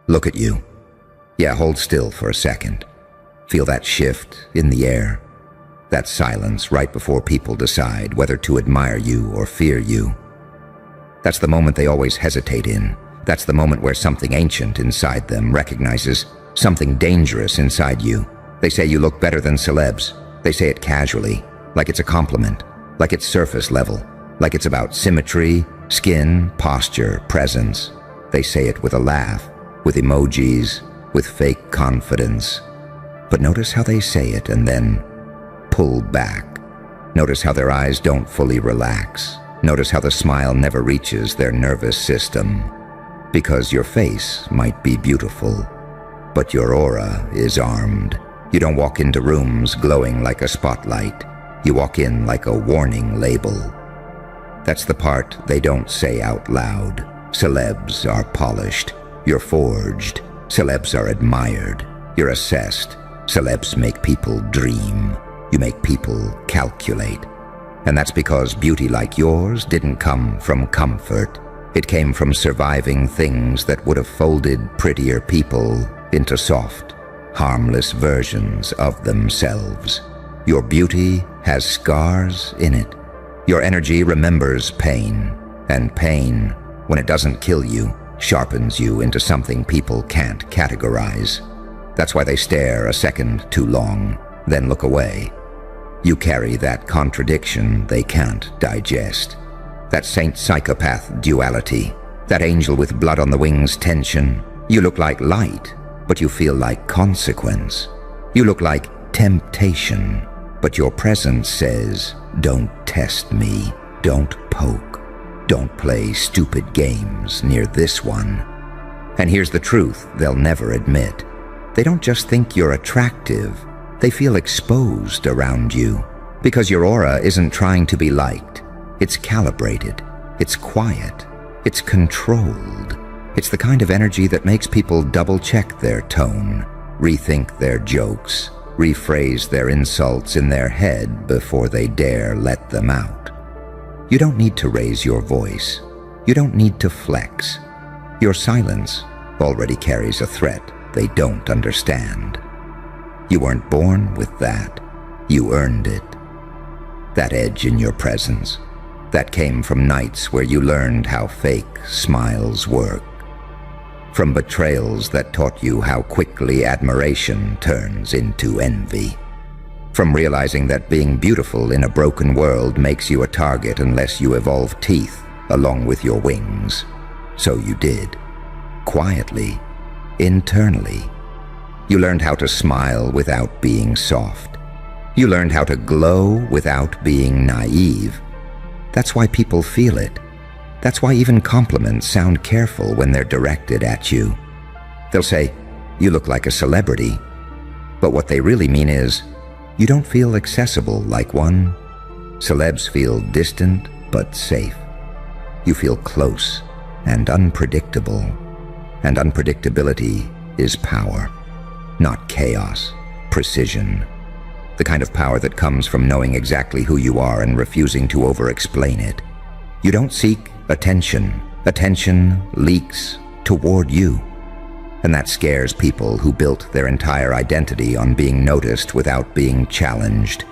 Look at you. Yeah, hold still for a second. Feel that shift in the air. That silence right before people decide whether to admire you or fear you. That's the moment they always hesitate in. That's the moment where something ancient inside them recognizes something dangerous inside you. They say you look better than celebs. They say it casually, like it's a compliment, like it's surface level, like it's about symmetry, skin, posture, presence. They say it with a laugh, with emojis, with fake confidence. But notice how they say it and then pull back. Notice how their eyes don't fully relax. Notice how the smile never reaches their nervous system. Because your face might be beautiful, but your aura is armed. You don't walk into rooms glowing like a spotlight. You walk in like a warning label. That's the part they don't say out loud. Celebs are polished. You're forged. Celebs are admired. You're assessed. Celebs make people dream. You make people calculate. And that's because beauty like yours didn't come from comfort. It came from surviving things that would have folded prettier people into soft, harmless versions of themselves. Your beauty has scars in it. Your energy remembers pain, and pain, when it doesn't kill you, sharpens you into something people can't categorize. That's why they stare a second too long, then look away. You carry that contradiction they can't digest. That saint psychopath duality, that angel with blood on the wings tension. You look like light, but you feel like consequence. You look like temptation, but your presence says, don't test me, don't poke, don't play stupid games near this one. And here's the truth they'll never admit. They don't just think you're attractive, they feel exposed around you. Because your aura isn't trying to be liked. It's calibrated, it's quiet, it's controlled. It's the kind of energy that makes people double-check their tone, rethink their jokes, rephrase their insults in their head before they dare let them out. You don't need to raise your voice. You don't need to flex. Your silence already carries a threat they don't understand. You weren't born with that. You earned it. That edge in your presence, that came from nights where you learned how fake smiles work. From betrayals that taught you how quickly admiration turns into envy. From realizing that being beautiful in a broken world makes you a target unless you evolve teeth along with your wings. So you did. Quietly, internally. You learned how to smile without being soft. You learned how to glow without being naive. That's why people feel it. That's why even compliments sound careful when they're directed at you. They'll say, you look like a celebrity. But what they really mean is, you don't feel accessible like one. Celebs feel distant but safe. You feel close and unpredictable. And unpredictability is power, not chaos, precision. The kind of power that comes from knowing exactly who you are and refusing to over-explain it. You don't seek attention. Attention leaks toward you. And that scares people who built their entire identity on being noticed without being challenged.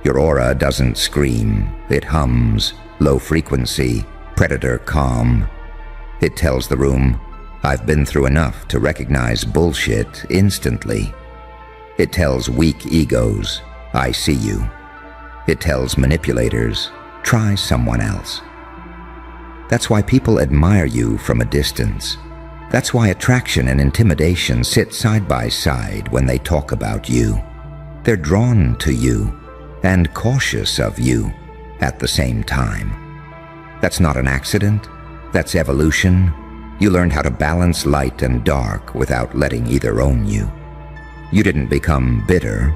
Your aura doesn't scream. It hums, low frequency, predator calm. It tells the room, I've been through enough to recognize bullshit instantly. It tells weak egos, I see you. It tells manipulators, try someone else. That's why people admire you from a distance. That's why attraction and intimidation sit side by side when they talk about you. They're drawn to you and cautious of you at the same time. That's not an accident. That's evolution. You learned how to balance light and dark without letting either own you. You didn't become bitter,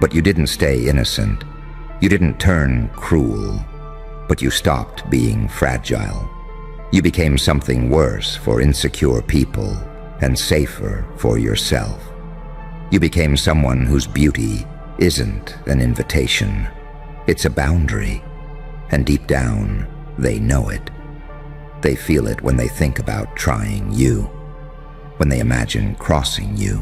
but you didn't stay innocent. You didn't turn cruel, but you stopped being fragile. You became something worse for insecure people and safer for yourself. You became someone whose beauty isn't an invitation. It's a boundary, and deep down, they know it. They feel it when they think about trying you. when they imagine crossing you,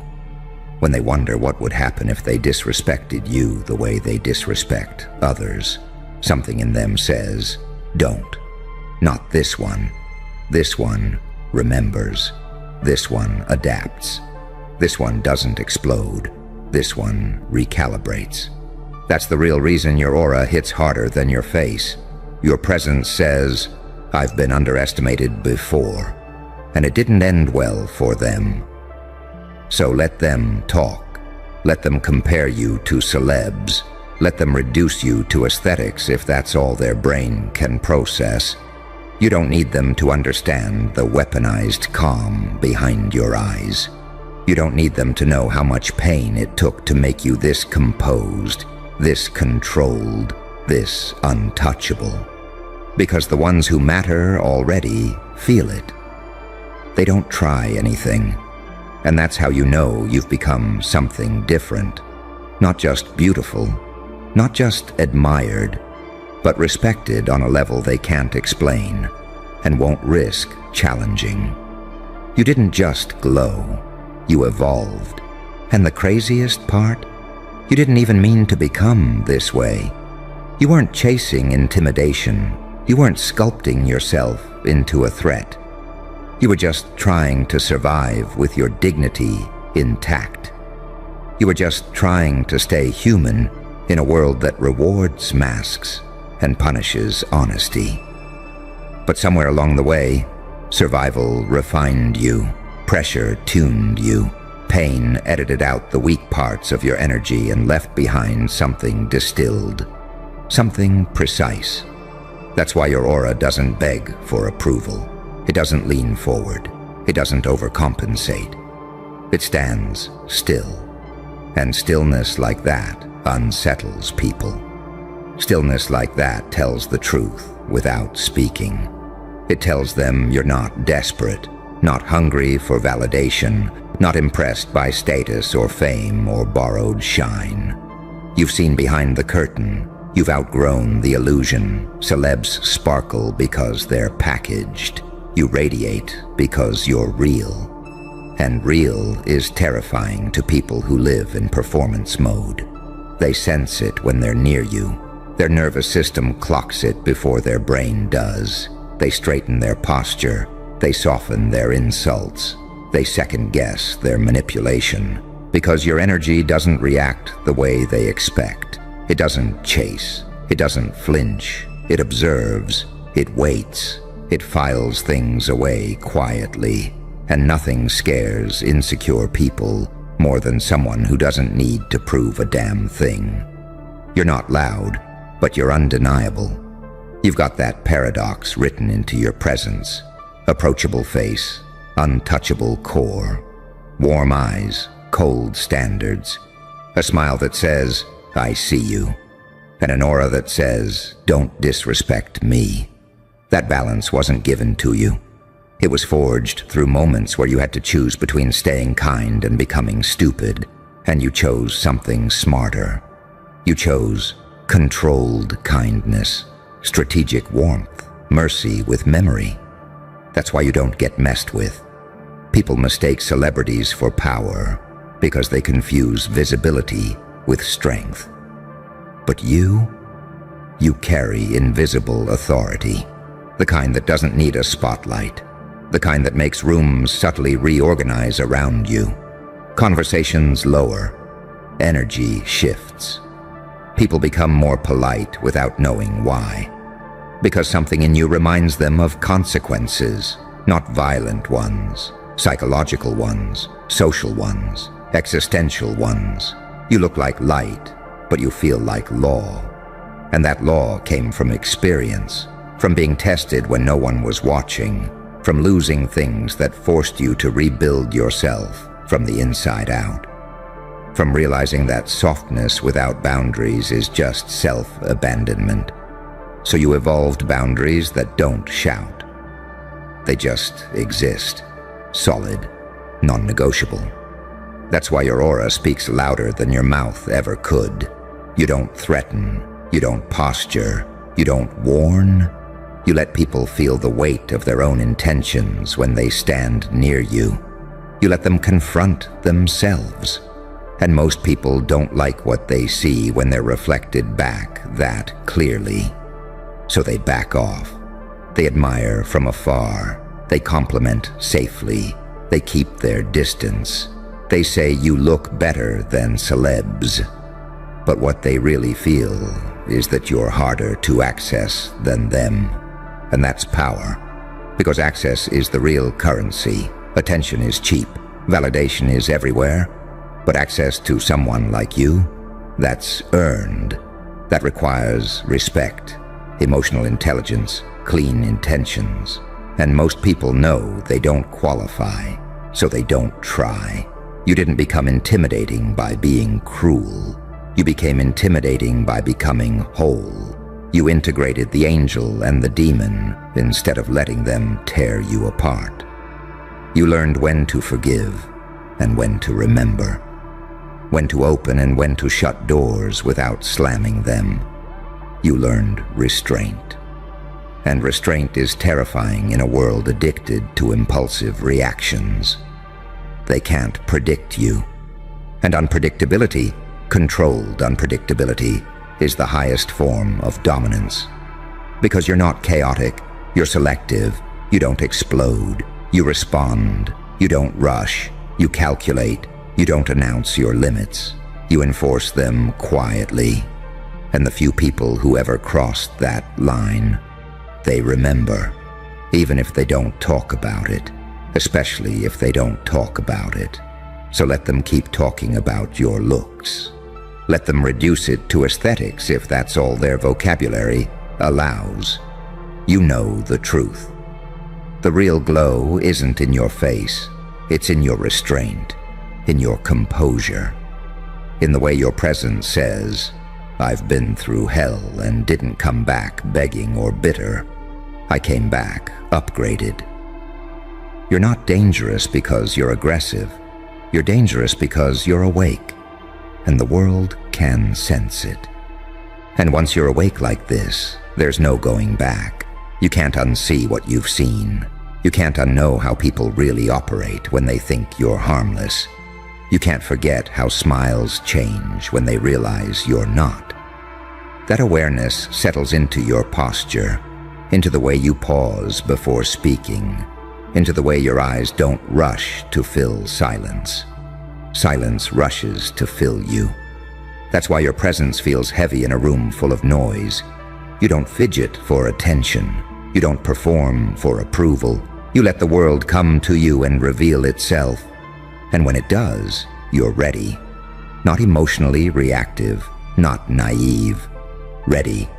when they wonder what would happen if they disrespected you the way they disrespect others. Something in them says, don't. Not this one. This one remembers. This one adapts. This one doesn't explode. This one recalibrates. That's the real reason your aura hits harder than your face. Your presence says, I've been underestimated before, and it didn't end well for them. So let them talk. Let them compare you to celebs. Let them reduce you to aesthetics if that's all their brain can process. You don't need them to understand the weaponized calm behind your eyes. You don't need them to know how much pain it took to make you this composed, this controlled, this untouchable. Because the ones who matter already feel it. They don't try anything. And that's how you know you've become something different. Not just beautiful, not just admired, but respected on a level they can't explain and won't risk challenging. You didn't just glow, you evolved. And the craziest part? You didn't even mean to become this way. You weren't chasing intimidation. You weren't sculpting yourself into a threat. You were just trying to survive with your dignity intact. You were just trying to stay human in a world that rewards masks and punishes honesty. But somewhere along the way, survival refined you, pressure tuned you, pain edited out the weak parts of your energy and left behind something distilled, something precise. That's why your aura doesn't beg for approval. It doesn't lean forward. It doesn't overcompensate. It stands still. And stillness like that unsettles people. Stillness like that tells the truth without speaking. It tells them you're not desperate, not hungry for validation, not impressed by status or fame or borrowed shine. You've seen behind the curtain. You've outgrown the illusion. Celebs sparkle because they're packaged. You radiate because you're real. And real is terrifying to people who live in performance mode. They sense it when they're near you. Their nervous system clocks it before their brain does. They straighten their posture. They soften their insults. They second-guess their manipulation. Because your energy doesn't react the way they expect. It doesn't chase. It doesn't flinch. It observes. It waits. It files things away quietly. And nothing scares insecure people more than someone who doesn't need to prove a damn thing. You're not loud, but you're undeniable. You've got that paradox written into your presence. Approachable face, untouchable core, warm eyes, cold standards, a smile that says, I see you, and an aura that says, don't disrespect me. That balance wasn't given to you. It was forged through moments where you had to choose between staying kind and becoming stupid, and you chose something smarter. You chose controlled kindness, strategic warmth, mercy with memory. That's why you don't get messed with. People mistake celebrities for power because they confuse visibility with strength. But you carry invisible authority, the kind that doesn't need a spotlight, the kind that makes rooms subtly reorganize around you. Conversations lower, energy shifts. People become more polite without knowing why, because something in you reminds them of consequences, not violent ones, psychological ones, social ones, existential ones. You look like light, but you feel like law. And that law came from experience, from being tested when no one was watching, from losing things that forced you to rebuild yourself from the inside out, from realizing that softness without boundaries is just self-abandonment. So you evolved boundaries that don't shout. They just exist, solid, non-negotiable. That's why your aura speaks louder than your mouth ever could. You don't threaten, you don't posture, you don't warn. You let people feel the weight of their own intentions when they stand near you. You let them confront themselves. And most people don't like what they see when they're reflected back that clearly. So they back off. They admire from afar. They compliment safely. They keep their distance. They say you look better than celebs. But what they really feel is that you're harder to access than them. And that's power. Because access is the real currency. Attention is cheap. Validation is everywhere. But access to someone like you, that's earned. That requires respect, emotional intelligence, clean intentions. And most people know they don't qualify, so they don't try. You didn't become intimidating by being cruel. You became intimidating by becoming whole. You integrated the angel and the demon instead of letting them tear you apart. You learned when to forgive and when to remember. When to open and when to shut doors without slamming them. You learned restraint. And restraint is terrifying in a world addicted to impulsive reactions. They can't predict you. And unpredictability, controlled unpredictability, is the highest form of dominance. Because you're not chaotic, you're selective, you don't explode, you respond, you don't rush, you calculate, you don't announce your limits. You enforce them quietly. And the few people who ever crossed that line, they remember, even if they don't talk about it, especially if they don't talk about it. So let them keep talking about your looks. Let them reduce it to aesthetics if that's all their vocabulary allows. You know the truth. The real glow isn't in your face, it's in your restraint. In your composure, in the way your presence says, I've been through hell and didn't come back begging or bitter. I came back upgraded. You're not dangerous because you're aggressive. You're dangerous because you're awake, and the world can sense it. And once you're awake like this, there's no going back. You can't unsee what you've seen. You can't unknow how people really operate when they think you're harmless. You can't forget how smiles change when they realize you're not. That awareness settles into your posture, into the way you pause before speaking, into the way your eyes don't rush to fill silence. Silence rushes to fill you. That's why your presence feels heavy in a room full of noise. You don't fidget for attention. You don't perform for approval. You let the world come to you and reveal itself. And when it does, you're ready. Not emotionally reactive, not naive. Ready.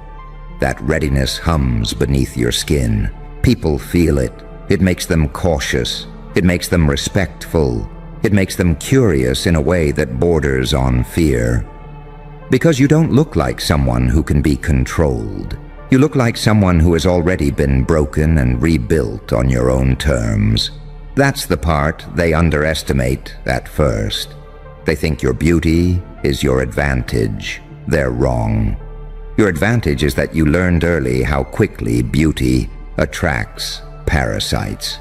That readiness hums beneath your skin. People feel it. It makes them cautious. It makes them respectful. It makes them curious in a way that borders on fear. Because you don't look like someone who can be controlled. You look like someone who has already been broken and rebuilt on your own terms. That's the part they underestimate at first. They think your beauty is your advantage. They're wrong. Your advantage is that you learned early how quickly beauty attracts parasites.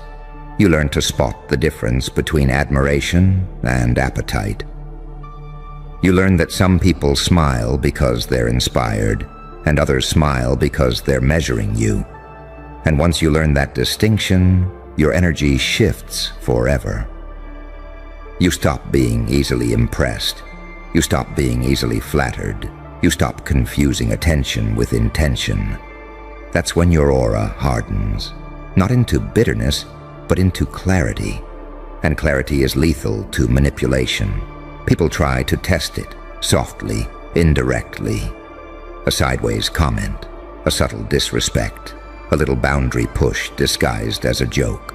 You learn to spot the difference between admiration and appetite. You learn that some people smile because they're inspired, and others smile because they're measuring you. And once you learn that distinction, your energy shifts forever. You stop being easily impressed. You stop being easily flattered. You stop confusing attention with intention. That's when your aura hardens, not into bitterness, but into clarity. And clarity is lethal to manipulation. People try to test it, softly, indirectly. A sideways comment, a subtle disrespect, a little boundary push disguised as a joke.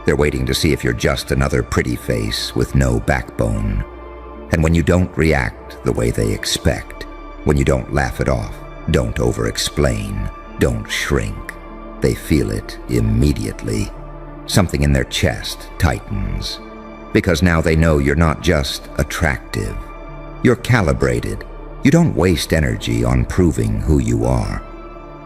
They're waiting to see if you're just another pretty face with no backbone. And when you don't react the way they expect, when you don't laugh it off, don't over-explain, don't shrink, they feel it immediately. Something in their chest tightens. Because now they know you're not just attractive. You're calibrated. You don't waste energy on proving who you are.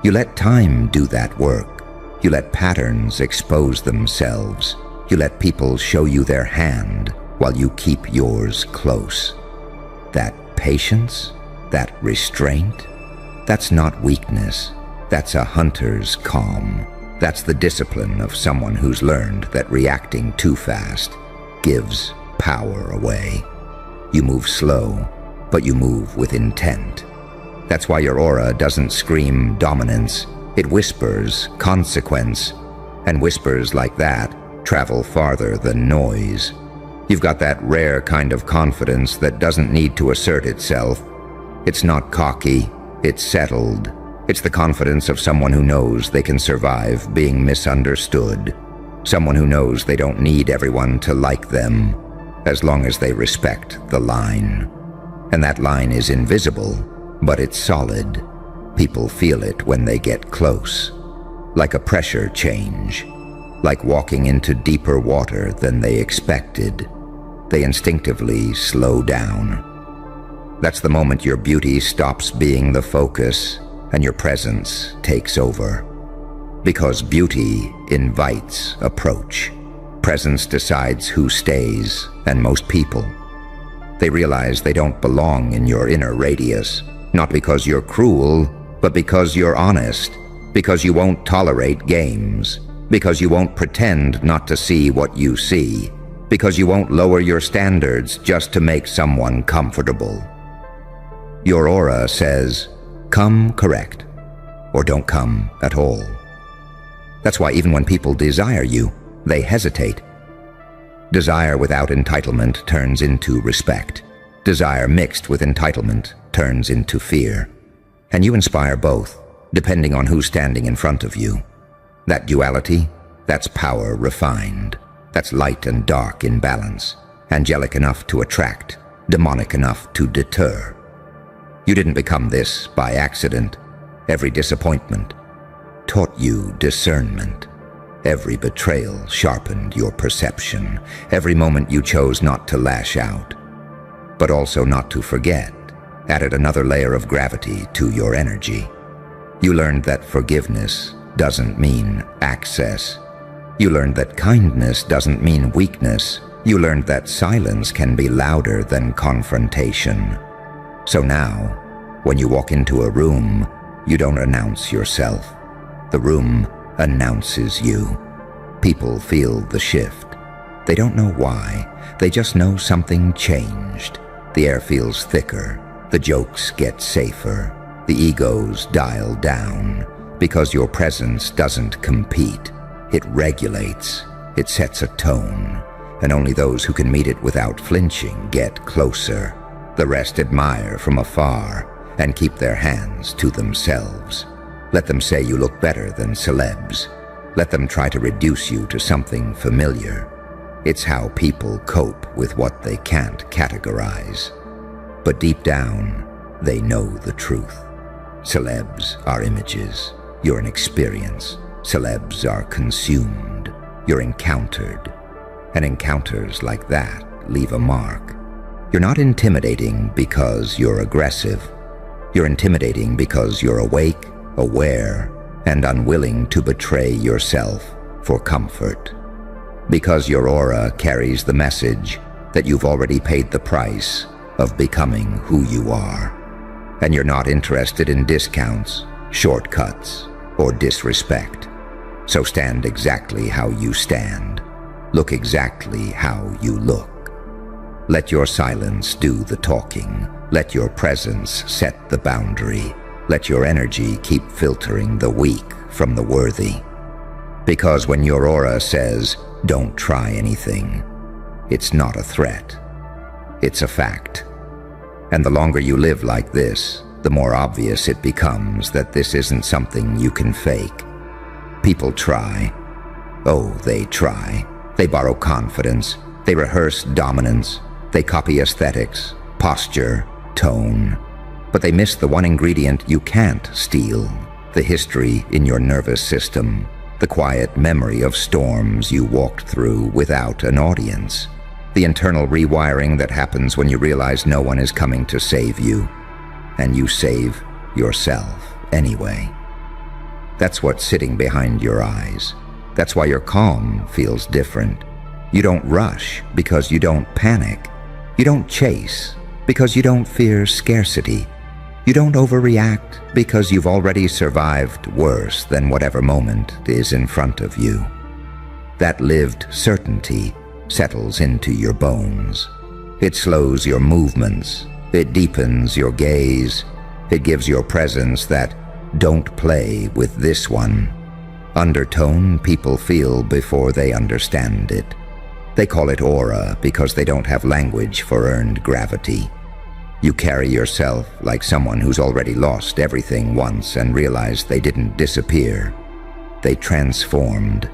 You let time do that work. You let patterns expose themselves. You let people show you their hand while you keep yours close. That patience, that restraint, that's not weakness. That's a hunter's calm. That's the discipline of someone who's learned that reacting too fast gives power away. You move slow, but you move with intent. That's why your aura doesn't scream dominance. It whispers consequence, and whispers like that travel farther than noise. You've got that rare kind of confidence that doesn't need to assert itself. It's not cocky, it's settled. It's the confidence of someone who knows they can survive being misunderstood. Someone who knows they don't need everyone to like them, as long as they respect the line. And that line is invisible, but it's solid. People feel it when they get close. Like a pressure change. Like walking into deeper water than they expected. They instinctively slow down. That's the moment your beauty stops being the focus and your presence takes over. Because beauty invites approach. Presence decides who stays, and most people. They realize they don't belong in your inner radius, not because you're cruel, but because you're honest, because you won't tolerate games, because you won't pretend not to see what you see, because you won't lower your standards just to make someone comfortable. Your aura says, come correct, or don't come at all. That's why even when people desire you, they hesitate. Desire without entitlement turns into respect. Desire mixed with entitlement turns into fear. And you inspire both, depending on who's standing in front of you. That duality, that's power refined. That's light and dark in balance. Angelic enough to attract, demonic enough to deter. You didn't become this by accident. Every disappointment taught you discernment. Every betrayal sharpened your perception. Every moment you chose not to lash out, but also not to forget, added another layer of gravity to your energy. You learned that forgiveness doesn't mean access. You learned that kindness doesn't mean weakness. You learned that silence can be louder than confrontation. So now, when you walk into a room, you don't announce yourself. The room announces you. People feel the shift. They don't know why. They just know something changed. The air feels thicker. The jokes get safer. The egos dial down. Because your presence doesn't compete. It regulates. It sets a tone. And only those who can meet it without flinching get closer. The rest admire from afar and keep their hands to themselves. Let them say you look better than celebs. Let them try to reduce you to something familiar. It's how people cope with what they can't categorize. But deep down, they know the truth. Celebs are images. You're an experience. Celebs are consumed. You're encountered. And encounters like that leave a mark. You're not intimidating because you're aggressive. You're intimidating because you're awake, aware, and unwilling to betray yourself for comfort. Because your aura carries the message that you've already paid the price of becoming who you are. And you're not interested in discounts, shortcuts, or disrespect. So stand exactly how you stand. Look exactly how you look. Let your silence do the talking. Let your presence set the boundary. Let your energy keep filtering the weak from the worthy. Because when your aura says, don't try anything, it's not a threat. It's a fact. And the longer you live like this, the more obvious it becomes that this isn't something you can fake. People try. Oh, they try. They borrow confidence. They rehearse dominance. They copy aesthetics, posture, tone. But they miss the one ingredient you can't steal, the history in your nervous system, the quiet memory of storms you walked through without an audience, the internal rewiring that happens when you realize no one is coming to save you, and you save yourself anyway. That's what's sitting behind your eyes. That's why your calm feels different. You don't rush because you don't panic. You don't chase because you don't fear scarcity. You don't overreact because you've already survived worse than whatever moment is in front of you. That lived certainty settles into your bones. It slows your movements. It deepens your gaze. It gives your presence that "don't play with this one" undertone people feel before they understand it. They call it aura because they don't have language for earned gravity. You carry yourself like someone who's already lost everything once and realized they didn't disappear. They transformed.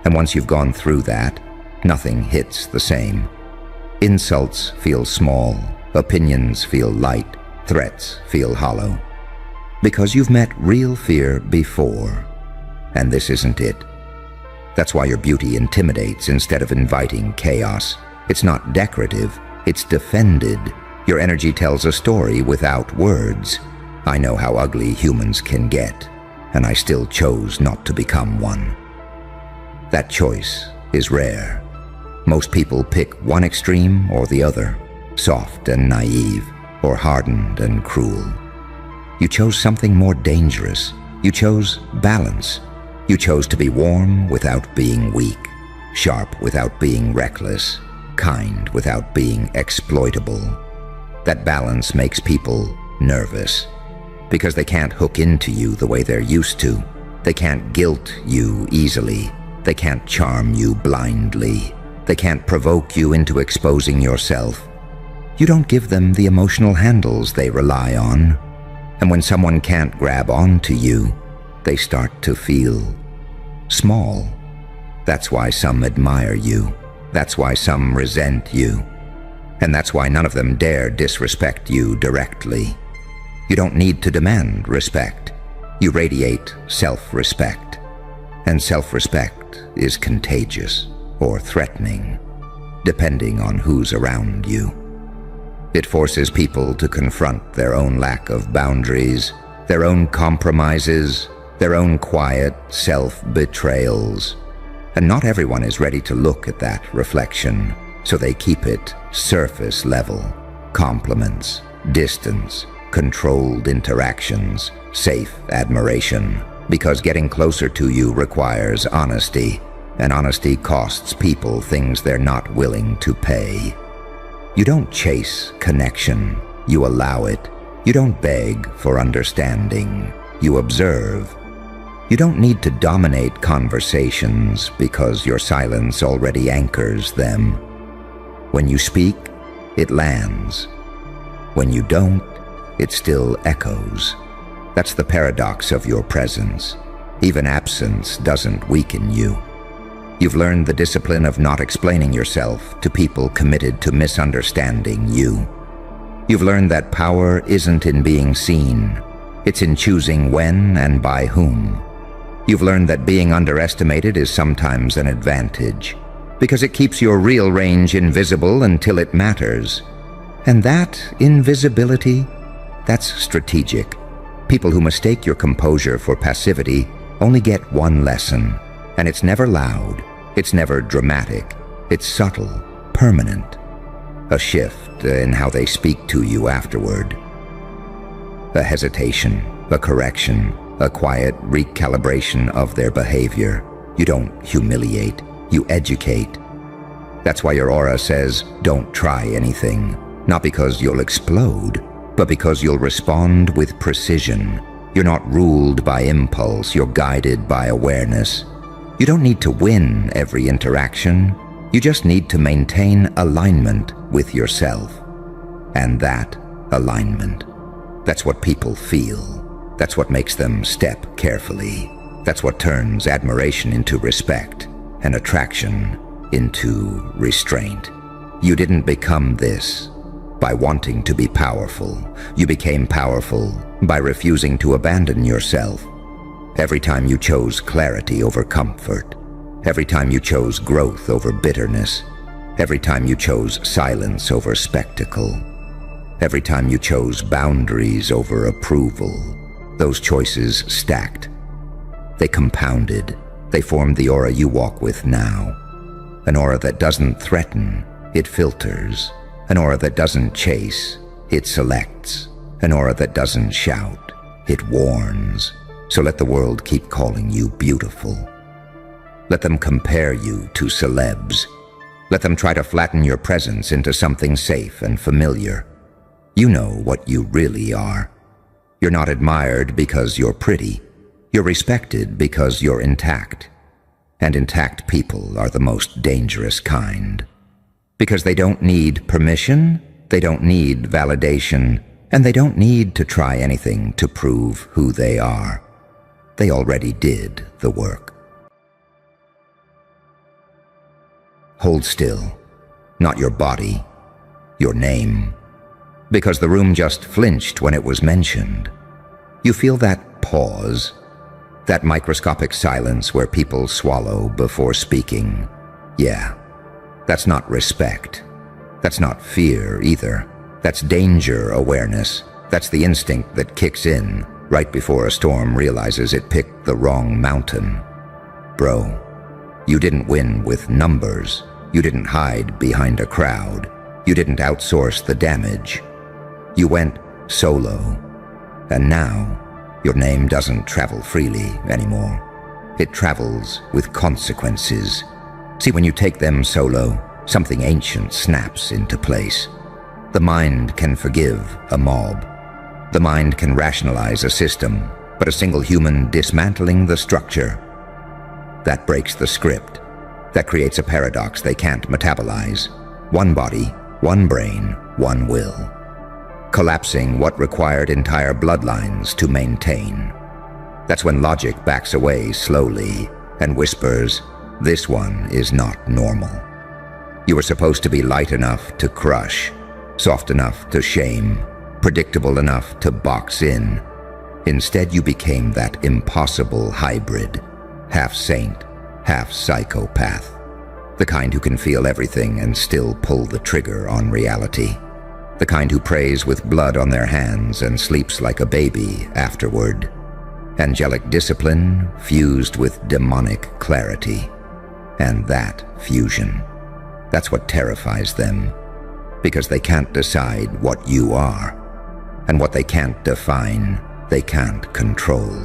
And once you've gone through that, nothing hits the same. Insults feel small, opinions feel light, threats feel hollow. Because you've met real fear before. And this isn't it. That's why your beauty intimidates instead of inviting chaos. It's not decorative, it's defended. Your energy tells a story without words. I know how ugly humans can get, and I still chose not to become one. That choice is rare. Most people pick one extreme or the other, soft and naive, or hardened and cruel. You chose something more dangerous. You chose balance. You chose to be warm without being weak, sharp without being reckless, kind without being exploitable. That balance makes people nervous because they can't hook into you the way they're used to. They can't guilt you easily. They can't charm you blindly. They can't provoke you into exposing yourself. You don't give them the emotional handles they rely on. And when someone can't grab onto you, they start to feel small. That's why some admire you. That's why some resent you. And that's why none of them dare disrespect you directly. You don't need to demand respect. You radiate self-respect. And self-respect is contagious or threatening, depending on who's around you. It forces people to confront their own lack of boundaries, their own compromises, their own quiet self-betrayals. And not everyone is ready to look at that reflection, so they keep it surface level. Compliments, distance, controlled interactions, safe admiration. Because getting closer to you requires honesty, and honesty costs people things they're not willing to pay. You don't chase connection, you allow it. You don't beg for understanding, you observe. You don't need to dominate conversations because your silence already anchors them. When you speak, it lands. When you don't, it still echoes. That's the paradox of your presence. Even absence doesn't weaken you. You've learned the discipline of not explaining yourself to people committed to misunderstanding you. You've learned that power isn't in being seen. It's in choosing when and by whom. You've learned that being underestimated is sometimes an advantage, because it keeps your real range invisible until it matters. And that invisibility, that's strategic. People who mistake your composure for passivity only get one lesson, and it's never loud, it's never dramatic, it's subtle, permanent. A shift in how they speak to you afterward. A hesitation, a correction, a quiet recalibration of their behavior. You don't humiliate, you educate. That's why your aura says, don't try anything. Not because you'll explode, but because you'll respond with precision. You're not ruled by impulse, you're guided by awareness. You don't need to win every interaction. You just need to maintain alignment with yourself. And that alignment, that's what people feel. That's what makes them step carefully. That's what turns admiration into respect and attraction into restraint. You didn't become this by wanting to be powerful. You became powerful by refusing to abandon yourself. Every time you chose clarity over comfort, every time you chose growth over bitterness, every time you chose silence over spectacle, every time you chose boundaries over approval, those choices stacked. They compounded. They formed the aura you walk with now. An aura that doesn't threaten, it filters. An aura that doesn't chase, it selects. An aura that doesn't shout, it warns. So let the world keep calling you beautiful. Let them compare you to celebs. Let them try to flatten your presence into something safe and familiar. You know what you really are. You're not admired because you're pretty. You're respected because you're intact. And intact people are the most dangerous kind. Because they don't need permission, they don't need validation, and they don't need to try anything to prove who they are. They already did the work. Hold still, not your body, your name. Because the room just flinched when it was mentioned. You feel that pause, that microscopic silence where people swallow before speaking. Yeah, that's not respect. That's not fear either. That's danger awareness. That's the instinct that kicks in right before a storm realizes it picked the wrong mountain. Bro, you didn't win with numbers. You didn't hide behind a crowd. You didn't outsource the damage. You went solo. And now, your name doesn't travel freely anymore. It travels with consequences. See, when you take them solo, something ancient snaps into place. The mind can forgive a mob. The mind can rationalize a system, but a single human dismantling the structure, that breaks the script. That creates a paradox they can't metabolize. One body, one brain, one will. Collapsing what required entire bloodlines to maintain. That's when logic backs away slowly and whispers, "This one is not normal." You were supposed to be light enough to crush, soft enough to shame, predictable enough to box in. Instead, you became that impossible hybrid, half saint, half psychopath. The kind who can feel everything and still pull the trigger on reality. The kind who prays with blood on their hands and sleeps like a baby afterward. Angelic discipline fused with demonic clarity. And that fusion, that's what terrifies them. Because they can't decide what you are. And what they can't define, they can't control.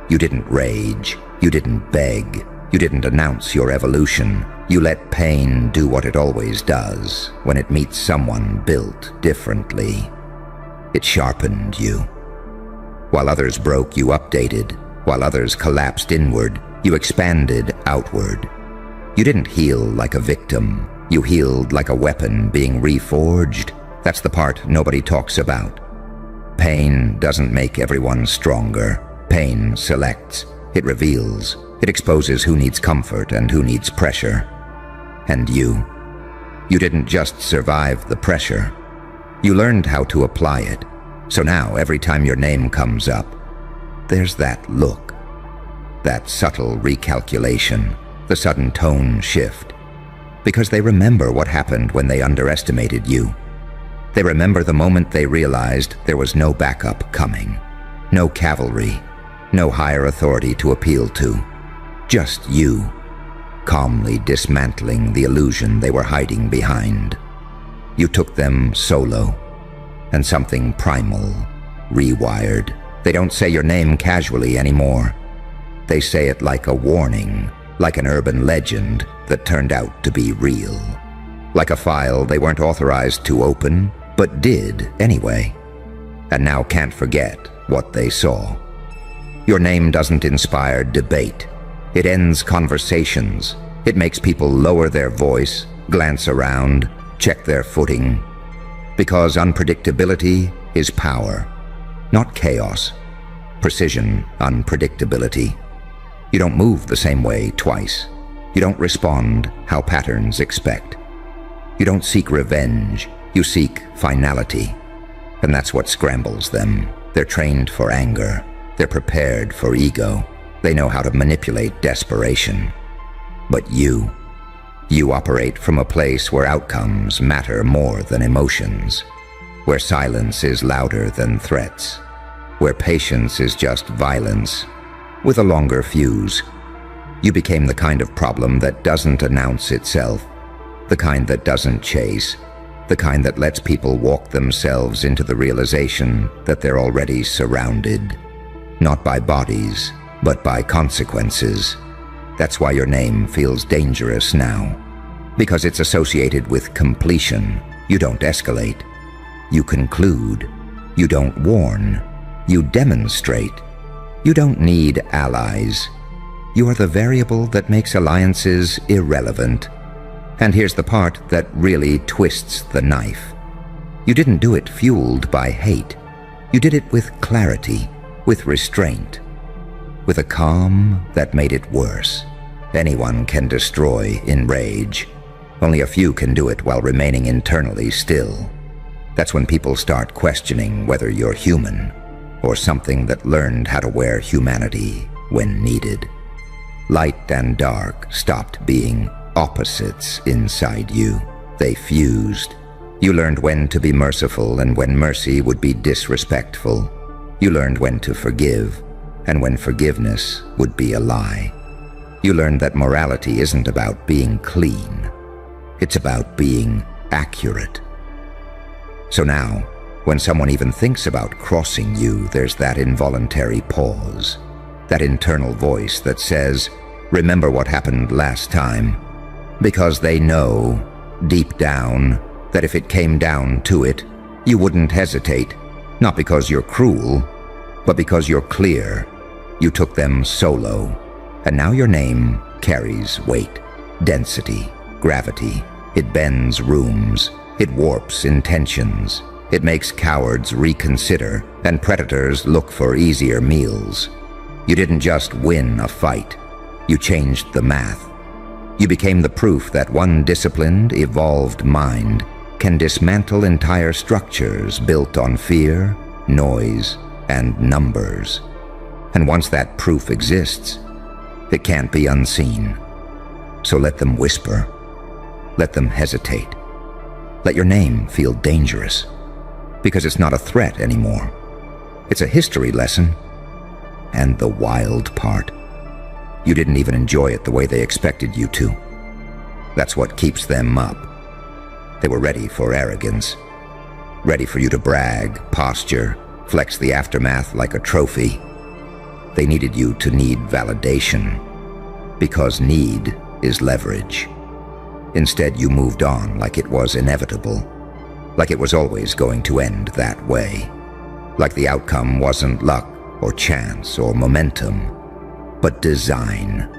You didn't rage. You didn't beg. You didn't announce your evolution. You let pain do what it always does when it meets someone built differently. It sharpened you. While others broke, you updated. While others collapsed inward, you expanded outward. You didn't heal like a victim. You healed like a weapon being reforged. That's the part nobody talks about. Pain doesn't make everyone stronger. Pain selects. It reveals. It exposes who needs comfort and who needs pressure. And you didn't just survive the pressure. You learned how to apply it. So now, every time your name comes up, there's that look, that subtle recalculation, the sudden tone shift. Because they remember what happened when they underestimated you. They remember the moment they realized there was no backup coming, no cavalry, no higher authority to appeal to, just you. Calmly dismantling the illusion they were hiding behind. You took them solo, and something primal rewired. They don't say your name casually anymore. They say it like a warning, like an urban legend that turned out to be real. Like a file they weren't authorized to open, but did anyway, and now can't forget what they saw. Your name doesn't inspire debate. It ends conversations. It makes people lower their voice, glance around, check their footing. Because unpredictability is power, not chaos. Precision, unpredictability. You don't move the same way twice. You don't respond how patterns expect. You don't seek revenge. You seek finality. And that's what scrambles them. They're trained for anger. They're prepared for ego. They know how to manipulate desperation. But you operate from a place where outcomes matter more than emotions, where silence is louder than threats, where patience is just violence with a longer fuse. You became the kind of problem that doesn't announce itself. The kind that doesn't chase, the kind that lets people walk themselves into the realization that they're already surrounded, not by bodies, but by consequences. That's why your name feels dangerous now, because it's associated with completion. You don't escalate. You conclude. You don't warn. You demonstrate. You don't need allies. You are the variable that makes alliances irrelevant. And here's the part that really twists the knife. You didn't do it fueled by hate. You did it with clarity, with restraint, with a calm that made it worse. Anyone can destroy in rage. Only a few can do it while remaining internally still. That's when people start questioning whether you're human or something that learned how to wear humanity when needed. Light and dark stopped being opposites inside you. They fused. You learned when to be merciful and when mercy would be disrespectful. You learned when to forgive and when forgiveness would be a lie. You learned that morality isn't about being clean. It's about being accurate. So now, when someone even thinks about crossing you, there's that involuntary pause, that internal voice that says, "Remember what happened last time," because they know, deep down, that if it came down to it, you wouldn't hesitate, not because you're cruel, but because you're clear. You took them solo, and now your name carries weight, density, gravity. It bends rooms. It warps intentions. It makes cowards reconsider, and predators look for easier meals. You didn't just win a fight. You changed the math. You became the proof that one disciplined, evolved mind can dismantle entire structures built on fear, noise, and numbers. And once that proof exists, it can't be unseen. So let them whisper. Let them hesitate. Let your name feel dangerous, because it's not a threat anymore. It's a history lesson. And the wild part, you didn't even enjoy it the way they expected you to. That's what keeps them up. They were ready for arrogance, ready for you to brag, posture, flex the aftermath like a trophy. They needed you to need validation, because need is leverage. Instead, you moved on like it was inevitable, like it was always going to end that way, like the outcome wasn't luck or chance or momentum, but design.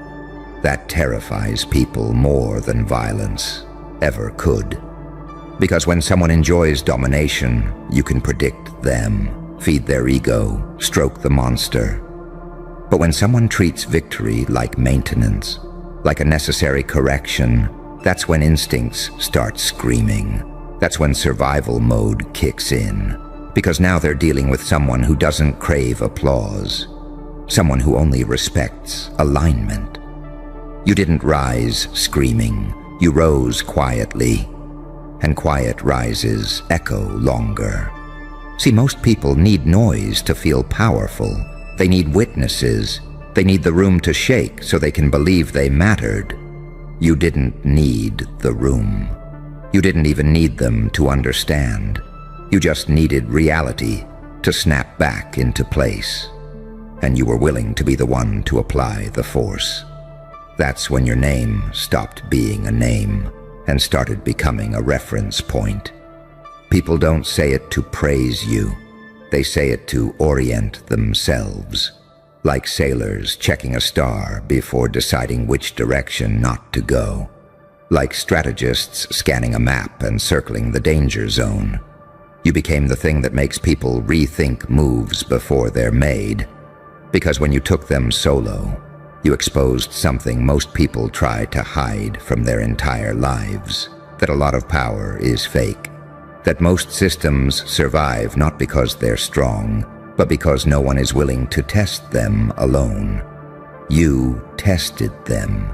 That terrifies people more than violence ever could. Because when someone enjoys domination, you can predict them, feed their ego, stroke the monster. But when someone treats victory like maintenance, like a necessary correction, that's when instincts start screaming. That's when survival mode kicks in. Because now they're dealing with someone who doesn't crave applause, someone who only respects alignment. You didn't rise screaming. You rose quietly. And quiet rises echo longer. See, most people need noise to feel powerful. They need witnesses. They need the room to shake so they can believe they mattered. You didn't need the room. You didn't even need them to understand. You just needed reality to snap back into place. And you were willing to be the one to apply the force. That's when your name stopped being a name and started becoming a reference point. People don't say it to praise you. They say it to orient themselves, like sailors checking a star before deciding which direction not to go, like strategists scanning a map and circling the danger zone. You became the thing that makes people rethink moves before they're made, because when you took them solo, you exposed something most people try to hide from their entire lives, that a lot of power is fake, that most systems survive not because they're strong, but because no one is willing to test them alone. You tested them,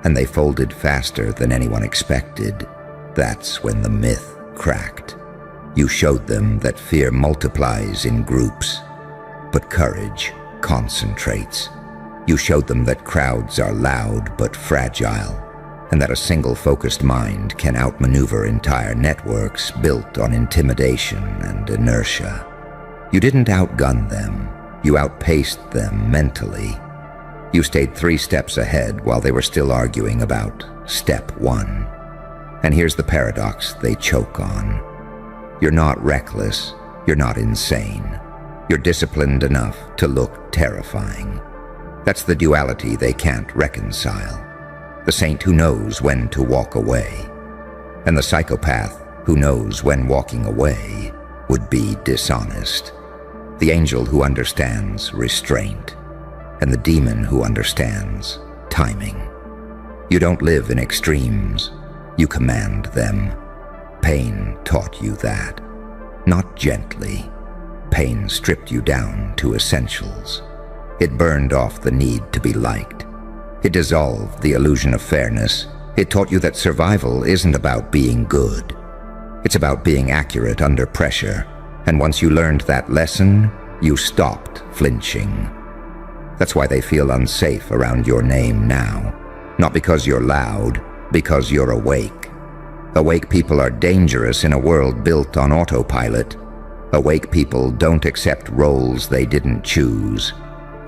and they folded faster than anyone expected. That's when the myth cracked. You showed them that fear multiplies in groups, but courage concentrates. You showed them that crowds are loud but fragile, and that a single focused mind can outmaneuver entire networks built on intimidation and inertia. You didn't outgun them, you outpaced them mentally. You stayed 3 steps ahead while they were still arguing about step 1. And here's the paradox they choke on. You're not reckless, you're not insane. You're disciplined enough to look terrifying. That's the duality they can't reconcile. The saint who knows when to walk away, and the psychopath who knows when walking away would be dishonest. The angel who understands restraint, and the demon who understands timing. You don't live in extremes, you command them. Pain taught you that. Not gently. Pain stripped you down to essentials. It burned off the need to be liked. It dissolved the illusion of fairness. It taught you that survival isn't about being good. It's about being accurate under pressure. And once you learned that lesson, you stopped flinching. That's why they feel unsafe around your name now. Not because you're loud, because you're awake. Awake people are dangerous in a world built on autopilot. Awake people don't accept roles they didn't choose.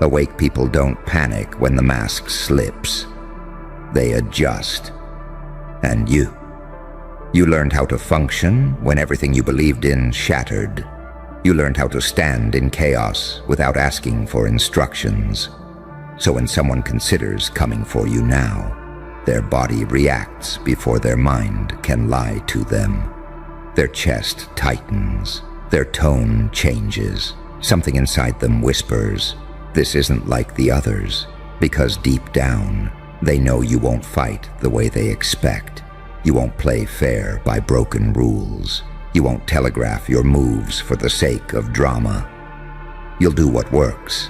Awake people don't panic when the mask slips. They adjust. And you learned how to function when everything you believed in shattered. You learned how to stand in chaos without asking for instructions. So when someone considers coming for you now, their body reacts before their mind can lie to them. Their chest tightens. Their tone changes. Something inside them whispers, "This isn't like the others," because deep down, they know you won't fight the way they expect. You won't play fair by broken rules. You won't telegraph your moves for the sake of drama. You'll do what works.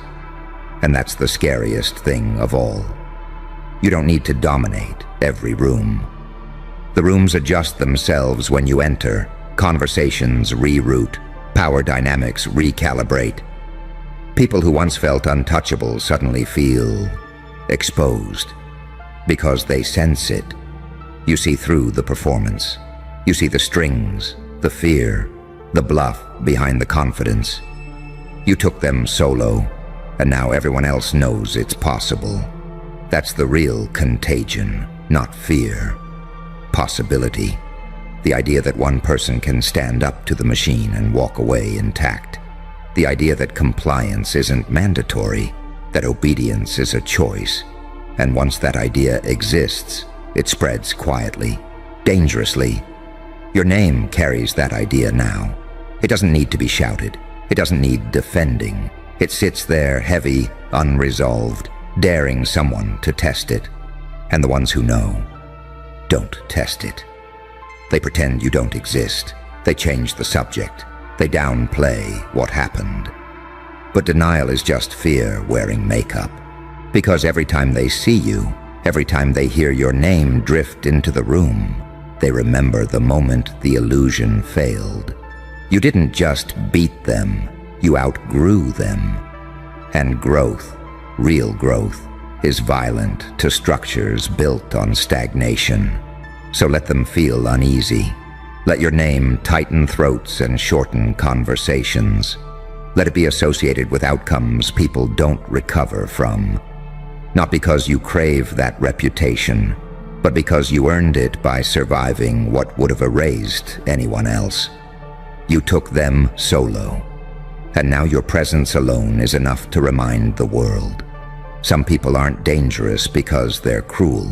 And that's the scariest thing of all. You don't need to dominate every room. The rooms adjust themselves when you enter. Conversations reroute. Power dynamics recalibrate. People who once felt untouchable suddenly feel exposed because they sense it. You see through the performance. You see the strings, the fear, the bluff behind the confidence. You took them solo, and now everyone else knows it's possible. That's the real contagion, not fear. Possibility. The idea that one person can stand up to the machine and walk away intact. The idea that compliance isn't mandatory, that obedience is a choice. And once that idea exists, it spreads quietly, dangerously. Your name carries that idea now. It doesn't need to be shouted. It doesn't need defending. It sits there heavy, unresolved, daring someone to test it. And the ones who know, don't test it. They pretend you don't exist. They change the subject. They downplay what happened. But denial is just fear wearing makeup. Because every time they see you, every time they hear your name drift into the room, they remember the moment the illusion failed. You didn't just beat them, you outgrew them. And growth, real growth, is violent to structures built on stagnation. So let them feel uneasy. Let your name tighten throats and shorten conversations. Let it be associated with outcomes people don't recover from. Not because you crave that reputation, but because you earned it by surviving what would have erased anyone else. You took them solo, and now your presence alone is enough to remind the world. Some people aren't dangerous because they're cruel.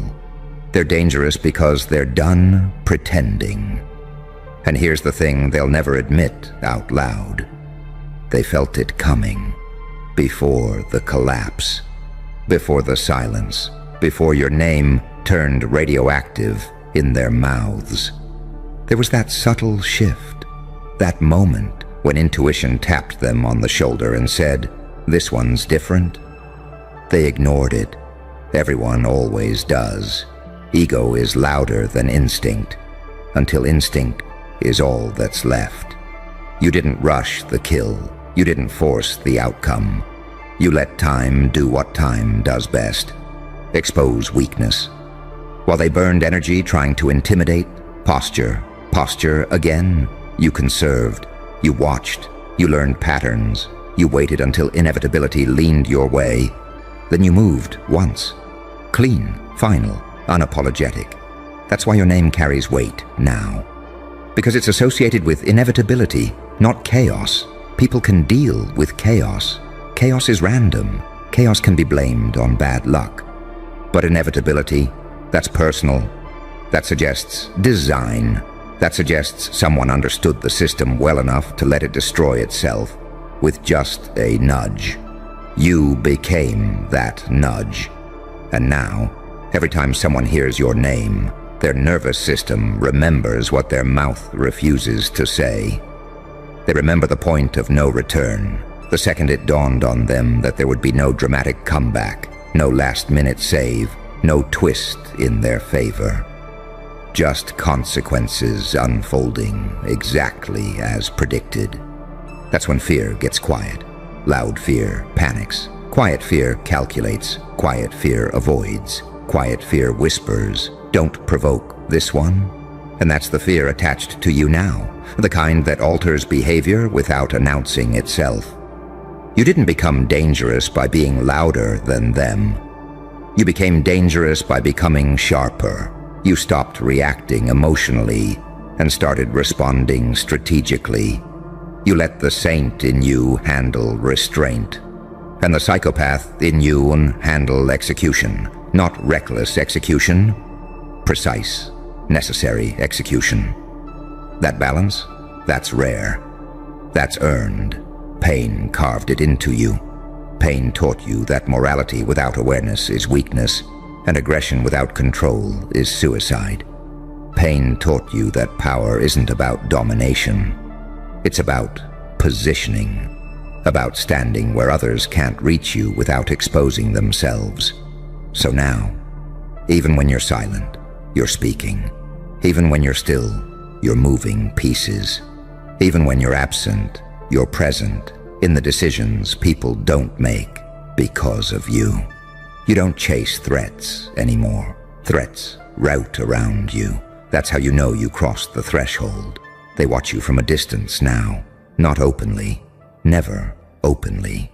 They're dangerous because they're done pretending. And here's the thing they'll never admit out loud. They felt it coming, before the collapse, before the silence, before your name turned radioactive in their mouths. There was that subtle shift, that moment when intuition tapped them on the shoulder and said, "This one's different." They ignored it. Everyone always does. Ego is louder than instinct, until instinct is all that's left. You didn't rush the kill. You didn't force the outcome. You let time do what time does best. Expose weakness. While they burned energy trying to intimidate, posture, posture again, you conserved, you watched, you learned patterns, you waited until inevitability leaned your way. Then you moved once. Clean, final, unapologetic. That's why your name carries weight now. Because it's associated with inevitability, not chaos. People can deal with chaos. Chaos is random. Chaos can be blamed on bad luck. But inevitability, that's personal. That suggests design. That suggests someone understood the system well enough to let it destroy itself with just a nudge. You became that nudge. And now, every time someone hears your name, their nervous system remembers what their mouth refuses to say. They remember the point of no return, the second it dawned on them that there would be no dramatic comeback, no last-minute save, no twist in their favor. Just consequences unfolding exactly as predicted. That's when fear gets quiet. Loud fear panics. Quiet fear calculates. Quiet fear avoids. Quiet fear whispers, "Don't provoke this one." And that's the fear attached to you now, the kind that alters behavior without announcing itself. You didn't become dangerous by being louder than them. You became dangerous by becoming sharper. You stopped reacting emotionally and started responding strategically. You let the saint in you handle restraint, and the psychopath in you handle execution. Not reckless execution, precise, necessary execution. That balance, that's rare. That's earned. Pain carved it into you. Pain taught you that morality without awareness is weakness, and aggression without control is suicide. Pain taught you that power isn't about domination. It's about positioning, about standing where others can't reach you without exposing themselves. So now, even when you're silent, you're speaking. Even when you're still, you're moving pieces. Even when you're absent, you're present in the decisions people don't make because of you. You don't chase threats anymore. Threats route around you. That's how you know you crossed the threshold. They watch you from a distance now, not openly, never openly.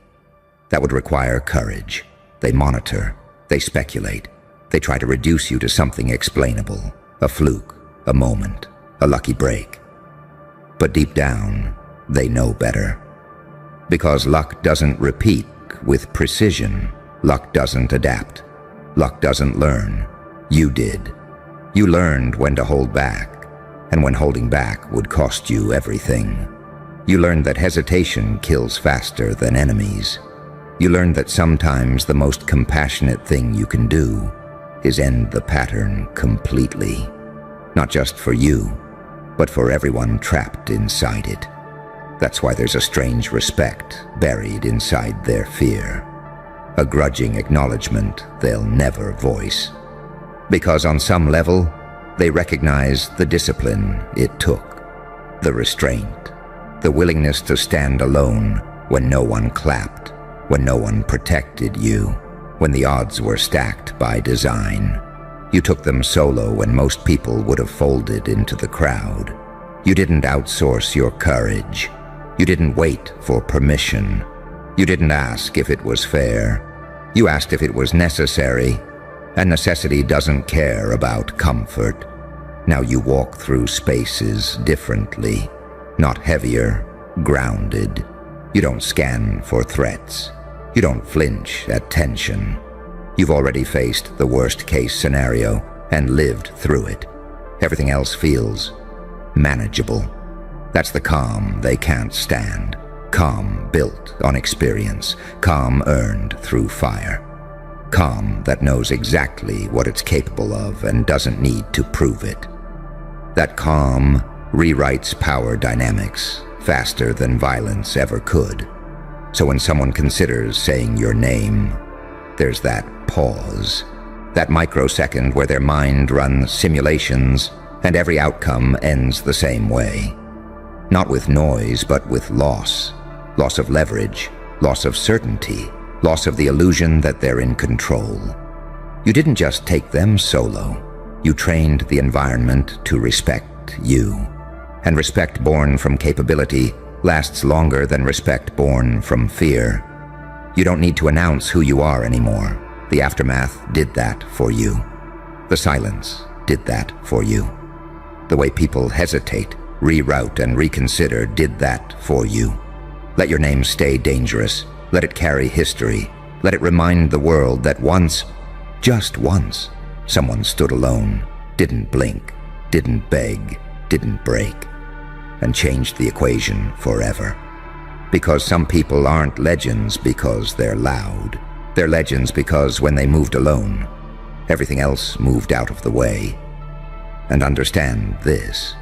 That would require courage. They monitor, they speculate, they try to reduce you to something explainable, a fluke, a moment, a lucky break. But deep down, they know better. Because luck doesn't repeat with precision. Luck doesn't adapt. Luck doesn't learn. You did. You learned when to hold back, and when holding back would cost you everything. You learned that hesitation kills faster than enemies. You learned that sometimes the most compassionate thing you can do is end the pattern completely. Not just for you, but for everyone trapped inside it. That's why there's a strange respect buried inside their fear. A grudging acknowledgement they'll never voice. Because on some level, they recognize the discipline it took, the restraint, the willingness to stand alone when no one clapped, when no one protected you, when the odds were stacked by design. You took them solo when most people would have folded into the crowd. You didn't outsource your courage. You didn't wait for permission. You didn't ask if it was fair. You asked if it was necessary, and necessity doesn't care about comfort. Now you walk through spaces differently, not heavier, grounded. You don't scan for threats. You don't flinch at tension. You've already faced the worst-case scenario and lived through it. Everything else feels manageable. That's the calm they can't stand. Calm built on experience. Calm earned through fire. Calm that knows exactly what it's capable of and doesn't need to prove it. That calm rewrites power dynamics faster than violence ever could. So when someone considers saying your name, there's that pause, that microsecond where their mind runs simulations and every outcome ends the same way. Not with noise, but with loss. Loss of leverage, loss of certainty, loss of the illusion that they're in control. You didn't just take them solo. You trained the environment to respect you. And respect born from capability lasts longer than respect born from fear. You don't need to announce who you are anymore. The aftermath did that for you. The silence did that for you. The way people hesitate, reroute, and reconsider did that for you. Let your name stay dangerous. Let it carry history. Let it remind the world that once, just once, someone stood alone, didn't blink, didn't beg, didn't break, and changed the equation forever. Because some people aren't legends because they're loud. They're legends because when they moved alone, everything else moved out of the way. And understand this: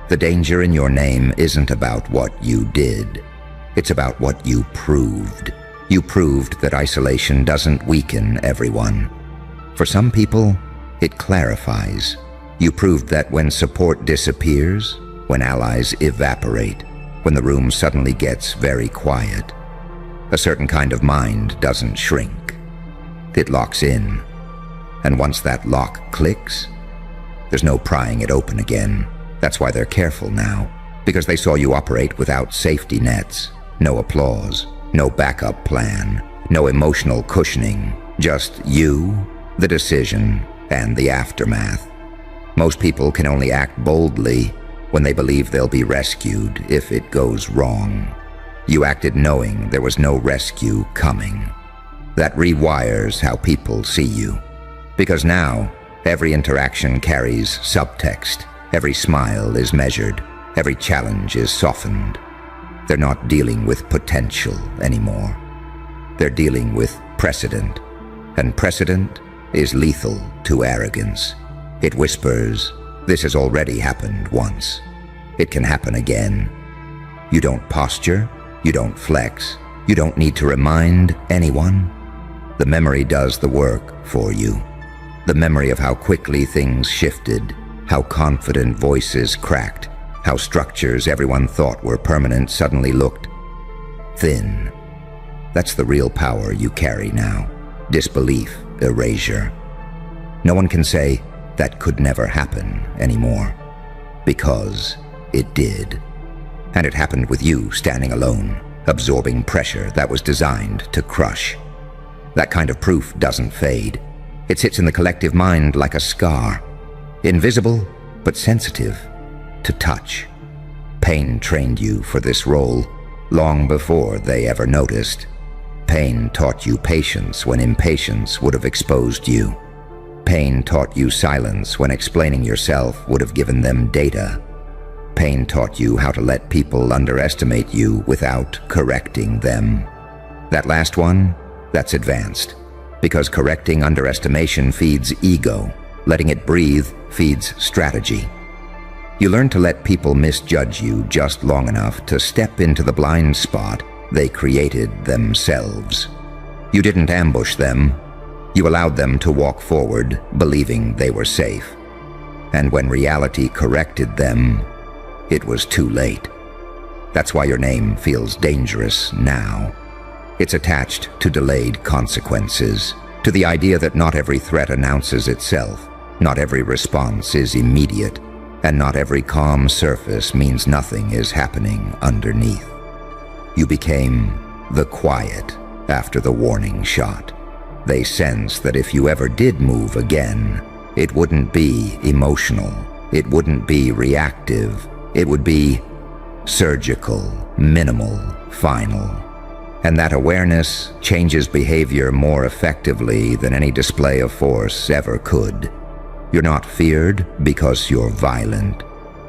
the danger in your name isn't about what you did. It's about what you proved. You proved that isolation doesn't weaken everyone. For some people, it clarifies. You proved that when support disappears, when allies evaporate, when the room suddenly gets very quiet, a certain kind of mind doesn't shrink. It locks in. And once that lock clicks, there's no prying it open again. That's why they're careful now, because they saw you operate without safety nets, no applause, no backup plan, no emotional cushioning, just you, the decision, and the aftermath. Most people can only act boldly when they believe they'll be rescued if it goes wrong. You acted knowing there was no rescue coming. That rewires how people see you. Because now, every interaction carries subtext. Every smile is measured. Every challenge is softened. They're not dealing with potential anymore. They're dealing with precedent. And precedent is lethal to arrogance. It whispers, "This has already happened once. It can happen again." You don't posture. You don't flex. You don't need to remind anyone. The memory does the work for you. The memory of how quickly things shifted, how confident voices cracked, how structures everyone thought were permanent suddenly looked thin. That's the real power you carry now. Disbelief, erasure. No one can say, "That could never happen" anymore. Because it did. And it happened with you standing alone, absorbing pressure that was designed to crush. That kind of proof doesn't fade. It sits in the collective mind like a scar. Invisible, but sensitive to touch. Pain trained you for this role long before they ever noticed. Pain taught you patience when impatience would have exposed you. Pain taught you silence when explaining yourself would have given them data. Pain taught you how to let people underestimate you without correcting them. That last one, that's advanced. Because correcting underestimation feeds ego. Letting it breathe feeds strategy. You learn to let people misjudge you just long enough to step into the blind spot they created themselves. You didn't ambush them. You allowed them to walk forward, believing they were safe. And when reality corrected them, it was too late. That's why your name feels dangerous now. It's attached to delayed consequences, to the idea that not every threat announces itself, not every response is immediate, and not every calm surface means nothing is happening underneath. You became the quiet after the warning shot. They sensed that if you ever did move again, it wouldn't be emotional, it wouldn't be reactive, it would be surgical, minimal, final. And that awareness changes behavior more effectively than any display of force ever could. You're not feared because you're violent.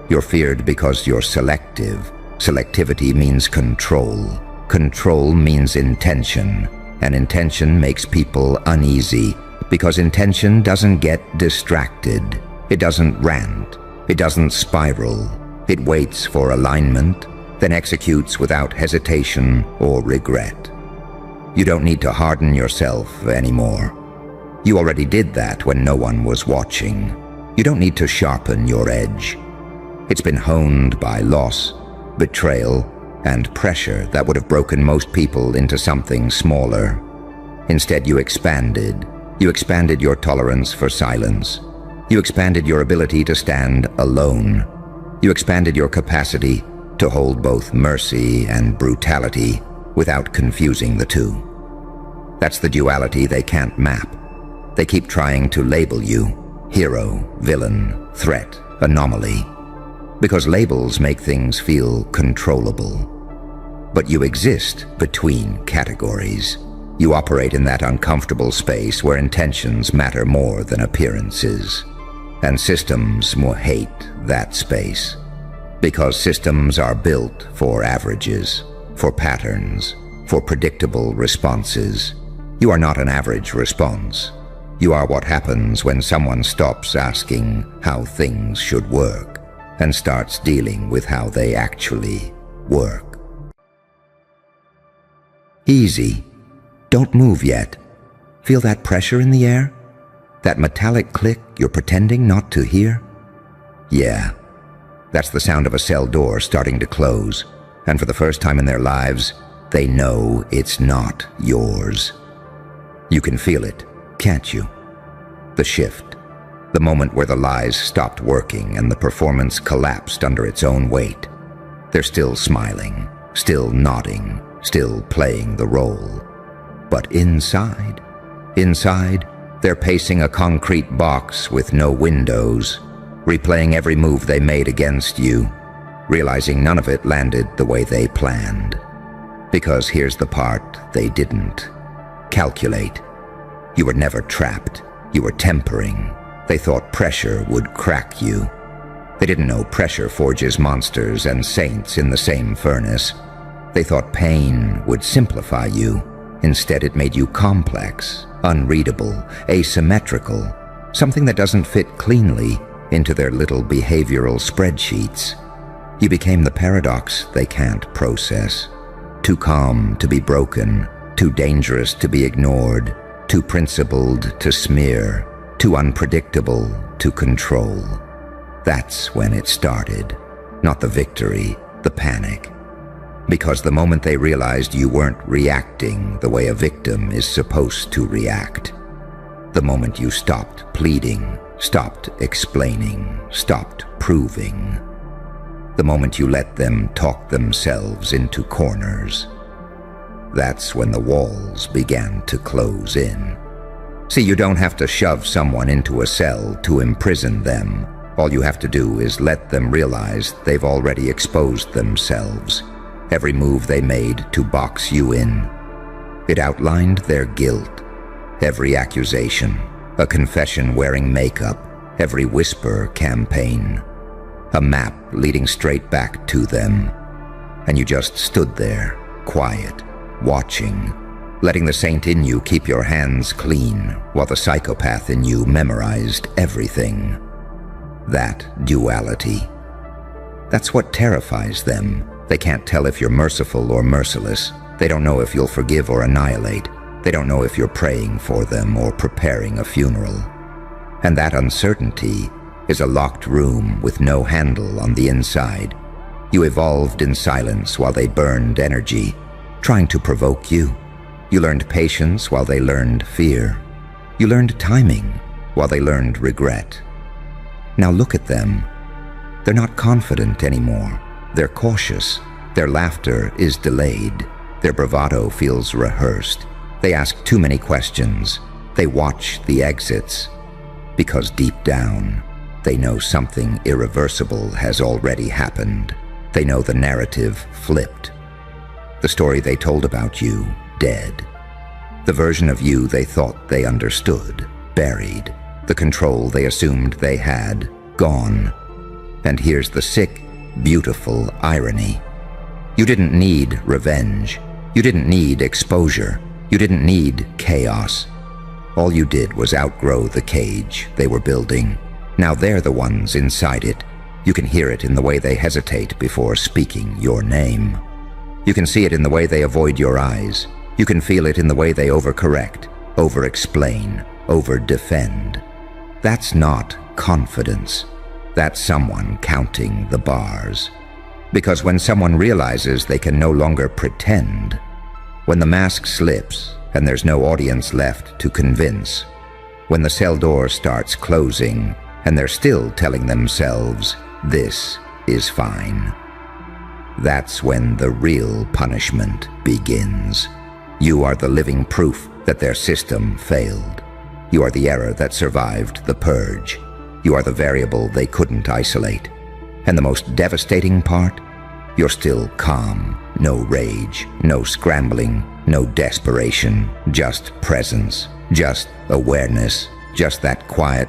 You're feared because you're selective. Selectivity means control. Control means intention. And intention makes people uneasy because intention doesn't get distracted. It doesn't rant. It doesn't spiral. It waits for alignment, then executes without hesitation or regret. You don't need to harden yourself anymore. You already did that when no one was watching. You don't need to sharpen your edge. It's been honed by loss, betrayal, and pressure that would have broken most people into something smaller. Instead, you expanded. You expanded your tolerance for silence, You expanded your ability to stand alone. You expanded your capacity to hold both mercy and brutality without confusing the two. That's the duality they can't map. They keep trying to label you: hero, villain, threat, anomaly. Because labels make things feel controllable. But you exist between categories. You operate in that uncomfortable space where intentions matter more than appearances. And systems more hate that space. Because systems are built for averages, for patterns, for predictable responses. You are not an average response. You are what happens when someone stops asking how things should work and starts dealing with how they actually work. Easy. Don't move yet. Feel that pressure in the air? That metallic click you're pretending not to hear? Yeah, that's the sound of a cell door starting to close, and for the first time in their lives, they know it's not yours. You can feel it, can't you? The shift, the moment where the lies stopped working and the performance collapsed under its own weight. They're still smiling, still nodding, still playing the role. But inside, they're pacing a concrete box with no windows, replaying every move they made against you, realizing none of it landed the way they planned. Because here's the part they didn't calculate. You were never trapped. You were tempering. They thought pressure would crack you. They didn't know pressure forges monsters and saints in the same furnace. They thought pain would simplify you. Instead, it made you complex, unreadable, asymmetrical, something that doesn't fit cleanly into their little behavioral spreadsheets. You became the paradox they can't process. Too calm to be broken, too dangerous to be ignored, too principled to smear, too unpredictable to control. That's when it started, not the victory, the panic. Because the moment they realized you weren't reacting the way a victim is supposed to react, the moment you stopped pleading, stopped explaining, stopped proving, the moment you let them talk themselves into corners, that's when the walls began to close in. See, you don't have to shove someone into a cell to imprison them. All you have to do is let them realize they've already exposed themselves. Every move they made to box you in. It outlined their guilt. Every accusation, a confession wearing makeup, every whisper campaign. A map leading straight back to them. And you just stood there, quiet, watching, letting the saint in you keep your hands clean while the psychopath in you memorized everything. That duality. That's what terrifies them. They can't tell if you're merciful or merciless. They don't know if you'll forgive or annihilate. They don't know if you're praying for them or preparing a funeral. And that uncertainty is a locked room with no handle on the inside. You evolved in silence while they burned energy, trying to provoke you. You learned patience while they learned fear. You learned timing while they learned regret. Now look at them. They're not confident anymore. They're cautious. Their laughter is delayed. Their bravado feels rehearsed. They ask too many questions. They watch the exits. Because deep down, they know something irreversible has already happened. They know the narrative flipped. The story they told about you, dead. The version of you they thought they understood, buried. The control they assumed they had, gone. And here's the sick, beautiful irony. You didn't need revenge. You didn't need exposure. You didn't need chaos. All you did was outgrow the cage they were building. Now they're the ones inside it. You can hear it in the way they hesitate before speaking your name. You can see it in the way they avoid your eyes. You can feel it in the way they overcorrect, over-explain, over-defend. That's not confidence. That's someone counting the bars. Because when someone realizes they can no longer pretend, when the mask slips and there's no audience left to convince, when the cell door starts closing and they're still telling themselves, this is fine. That's when the real punishment begins. You are the living proof that their system failed. You are the error that survived the purge. You are the variable they couldn't isolate. And the most devastating part? You're still calm, no rage, no scrambling, no desperation, just presence, just awareness, just that quiet,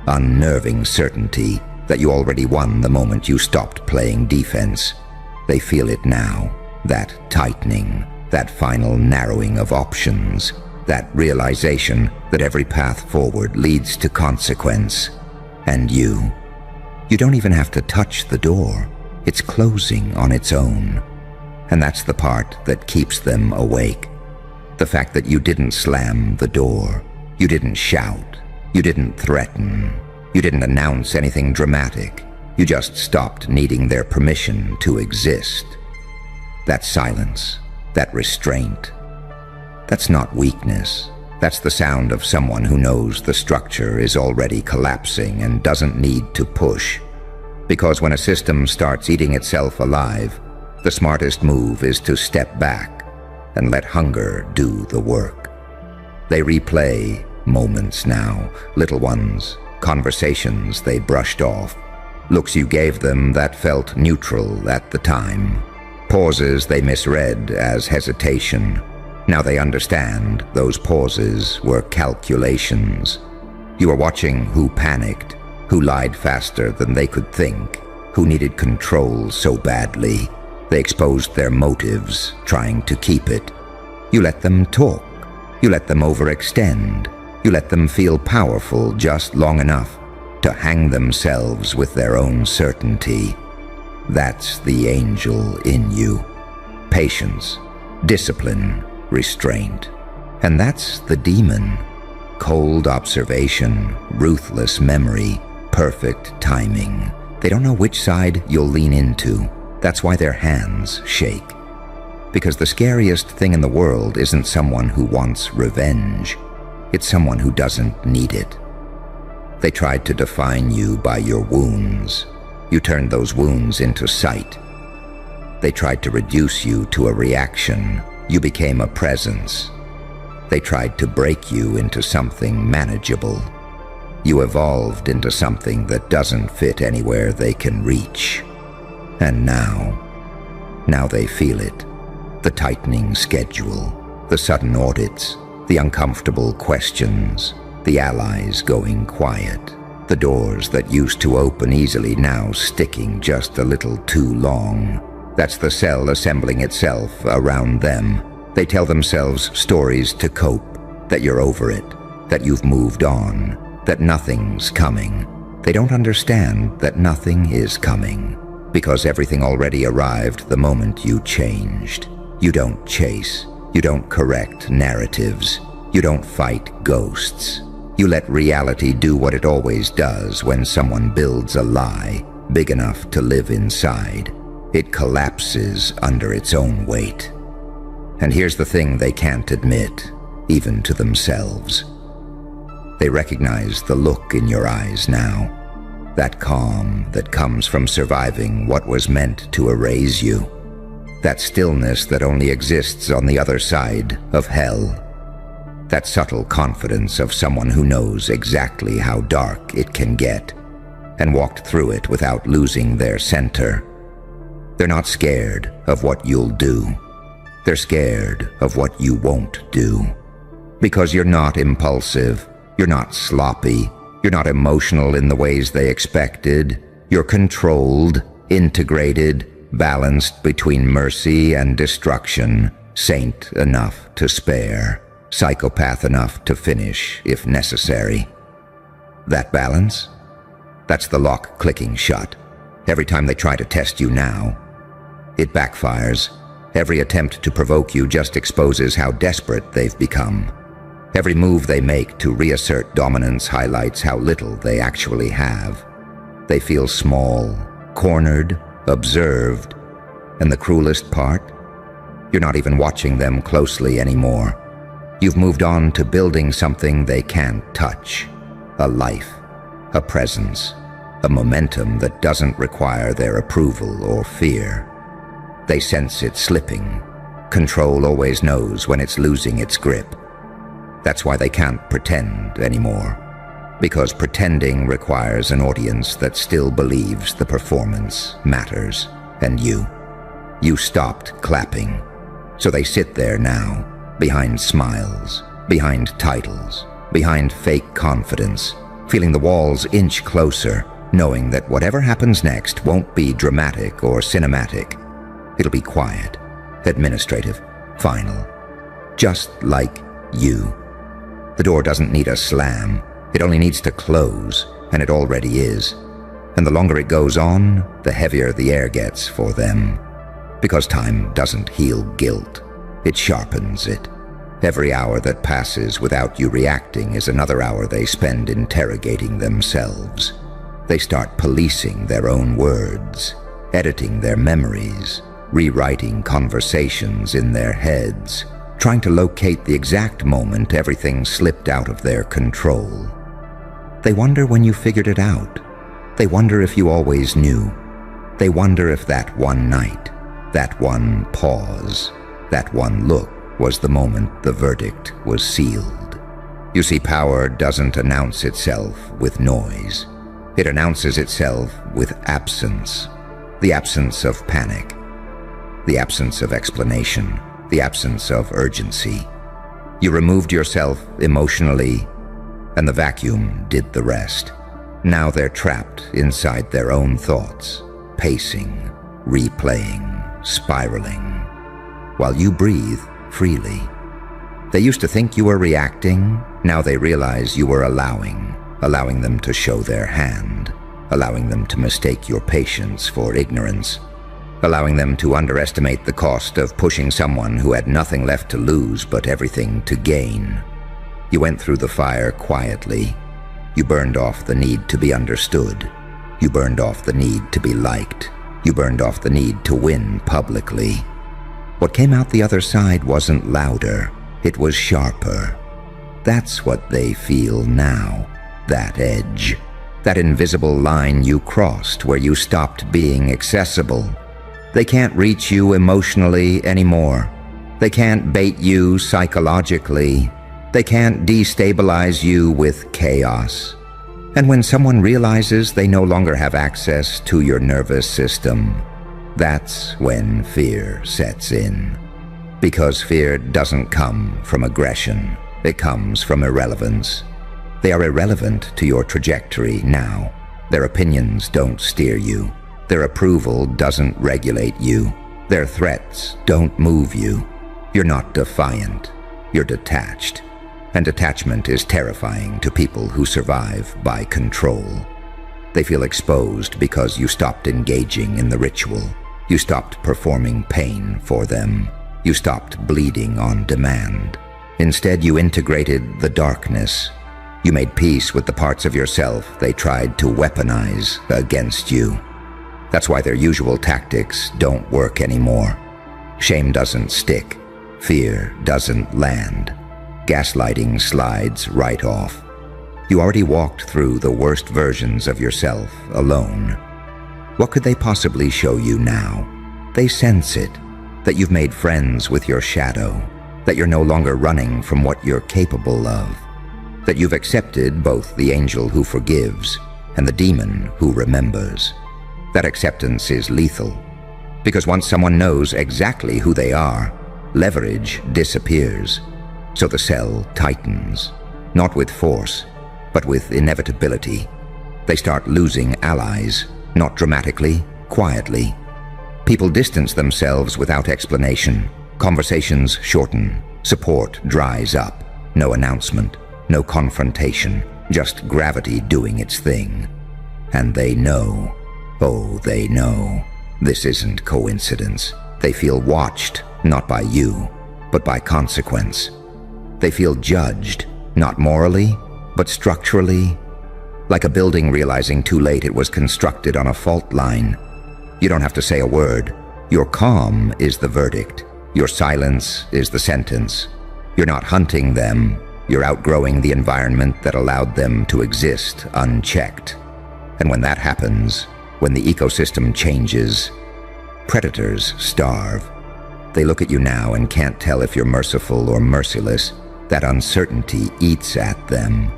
unnerving certainty that you already won the moment you stopped playing defense. They feel it now, that tightening, that final narrowing of options, that realization that every path forward leads to consequence. And you don't even have to touch the door. It's closing on its own. And that's the part that keeps them awake. The fact that you didn't slam the door, you didn't shout, you didn't threaten, you didn't announce anything dramatic. You just stopped needing their permission to exist. That silence, that restraint, that's not weakness. That's the sound of someone who knows the structure is already collapsing and doesn't need to push. Because when a system starts eating itself alive, the smartest move is to step back and let hunger do the work. They replay moments now, little ones, conversations they brushed off, looks you gave them that felt neutral at the time, pauses they misread as hesitation. Now they understand those pauses were calculations. You are watching who panicked, who lied faster than they could think, who needed control so badly. They exposed their motives, trying to keep it. You let them talk. You let them overextend. You let them feel powerful just long enough to hang themselves with their own certainty. That's the angel in you. Patience, discipline, restraint. And that's the demon. Cold observation, ruthless memory, perfect timing. They don't know which side you'll lean into. That's why their hands shake. Because the scariest thing in the world isn't someone who wants revenge. It's someone who doesn't need it. They tried to define you by your wounds. You turned those wounds into sight. They tried to reduce you to a reaction. You became a presence. They tried to break you into something manageable. You evolved into something that doesn't fit anywhere they can reach. And now they feel it. The tightening schedule, the sudden audits, the uncomfortable questions, the allies going quiet, the doors that used to open easily now sticking just a little too long. That's the cell assembling itself around them. They tell themselves stories to cope, that you're over it, that you've moved on, that nothing's coming. They don't understand that nothing is coming, because everything already arrived the moment you changed. You don't chase, you don't correct narratives, you don't fight ghosts. You let reality do what it always does when someone builds a lie big enough to live inside. It collapses under its own weight. And here's the thing they can't admit, even to themselves. They recognize the look in your eyes now, that calm that comes from surviving what was meant to erase you, that stillness that only exists on the other side of hell, that subtle confidence of someone who knows exactly how dark it can get and walked through it without losing their center. They're not scared of what you'll do. They're scared of what you won't do. Because you're not impulsive, you're not sloppy, you're not emotional in the ways they expected. You're controlled, integrated, balanced between mercy and destruction, saint enough to spare, psychopath enough to finish if necessary. That balance? That's the lock clicking shut. Every time they try to test you now, it backfires. Every attempt to provoke you just exposes how desperate they've become. Every move they make to reassert dominance highlights how little they actually have. They feel small, cornered, observed, and the cruelest part? You're not even watching them closely anymore. You've moved on to building something they can't touch, a life. a presence, a momentum that doesn't require their approval or fear. They sense it slipping. Control always knows when it's losing its grip. That's why they can't pretend anymore. Because pretending requires an audience that still believes the performance matters. And you stopped clapping. So they sit there now, behind smiles, behind titles, behind fake confidence, feeling the walls inch closer, knowing that whatever happens next won't be dramatic or cinematic. It'll be quiet, administrative, final. Just like you. The door doesn't need a slam. It only needs to close, and it already is. And the longer it goes on, the heavier the air gets for them. Because time doesn't heal guilt. It sharpens it. Every hour that passes without you reacting is another hour they spend interrogating themselves. They start policing their own words, editing their memories, rewriting conversations in their heads, trying to locate the exact moment everything slipped out of their control. They wonder when you figured it out. They wonder if you always knew. They wonder if that one night, that one pause, that one look was the moment the verdict was sealed. You see, power doesn't announce itself with noise. It announces itself with absence. The absence of panic. The absence of explanation. The absence of urgency. You removed yourself emotionally, and the vacuum did the rest. Now they're trapped inside their own thoughts, pacing, replaying, spiraling, while you breathe freely. They used to think you were reacting. Now they realize you were allowing them to show their hand, allowing them to mistake your patience for ignorance, allowing them to underestimate the cost of pushing someone who had nothing left to lose but everything to gain. You went through the fire quietly. You burned off the need to be understood. You burned off the need to be liked. You burned off the need to win publicly. What came out the other side wasn't louder, it was sharper. That's what they feel now, that edge, that invisible line you crossed where you stopped being accessible. They can't reach you emotionally anymore. They can't bait you psychologically. They can't destabilize you with chaos. And when someone realizes they no longer have access to your nervous system, that's when fear sets in. Because fear doesn't come from aggression. It comes from irrelevance. They are irrelevant to your trajectory now. Their opinions don't steer you. Their approval doesn't regulate you. Their threats don't move you. You're not defiant. You're detached. And detachment is terrifying to people who survive by control. They feel exposed because you stopped engaging in the ritual. You stopped performing pain for them. You stopped bleeding on demand. Instead, you integrated the darkness. You made peace with the parts of yourself they tried to weaponize against you. That's why their usual tactics don't work anymore. Shame doesn't stick. Fear doesn't land. Gaslighting slides right off. You already walked through the worst versions of yourself alone. What could they possibly show you now? They sense it, that you've made friends with your shadow, that you're no longer running from what you're capable of, that you've accepted both the angel who forgives and the demon who remembers. That acceptance is lethal, because once someone knows exactly who they are, leverage disappears. So the cell tightens, not with force, but with inevitability. They start losing allies, not dramatically, quietly. People distance themselves without explanation. Conversations shorten. Support dries up. No announcement, no confrontation, just gravity doing its thing. And they know, oh, they know, this isn't coincidence. They feel watched, not by you, but by consequence. They feel judged, not morally, but structurally. Like a building realizing too late it was constructed on a fault line. You don't have to say a word. Your calm is the verdict. Your silence is the sentence. You're not hunting them. You're outgrowing the environment that allowed them to exist unchecked. And when that happens, when the ecosystem changes, predators starve. They look at you now and can't tell if you're merciful or merciless. That uncertainty eats at them.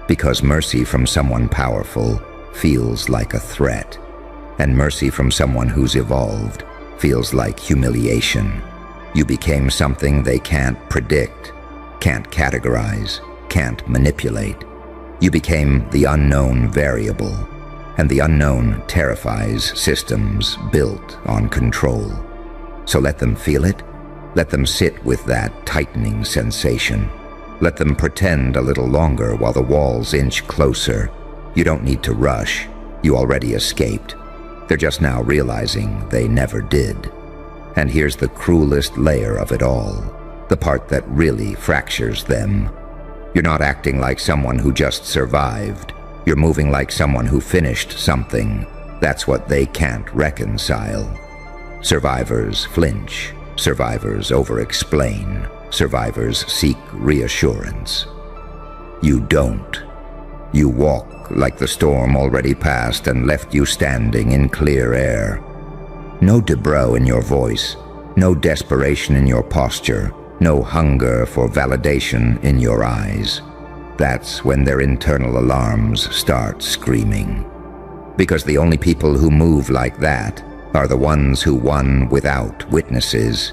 Because mercy from someone powerful feels like a threat, and mercy from someone who's evolved feels like humiliation. You became something they can't predict, can't categorize, can't manipulate. You became the unknown variable, and the unknown terrifies systems built on control. So let them feel it. Let them sit with that tightening sensation. Let them pretend a little longer while the walls inch closer. You don't need to rush. You already escaped. They're just now realizing they never did. And here's the cruelest layer of it all, the part that really fractures them. You're not acting like someone who just survived. You're moving like someone who finished something. That's what they can't reconcile. Survivors flinch. Survivors over-explain. Survivors seek reassurance. You don't. You walk like the storm already passed and left you standing in clear air. No debro in your voice, no desperation in your posture, no hunger for validation in your eyes. That's when their internal alarms start screaming. Because the only people who move like that are the ones who won without witnesses.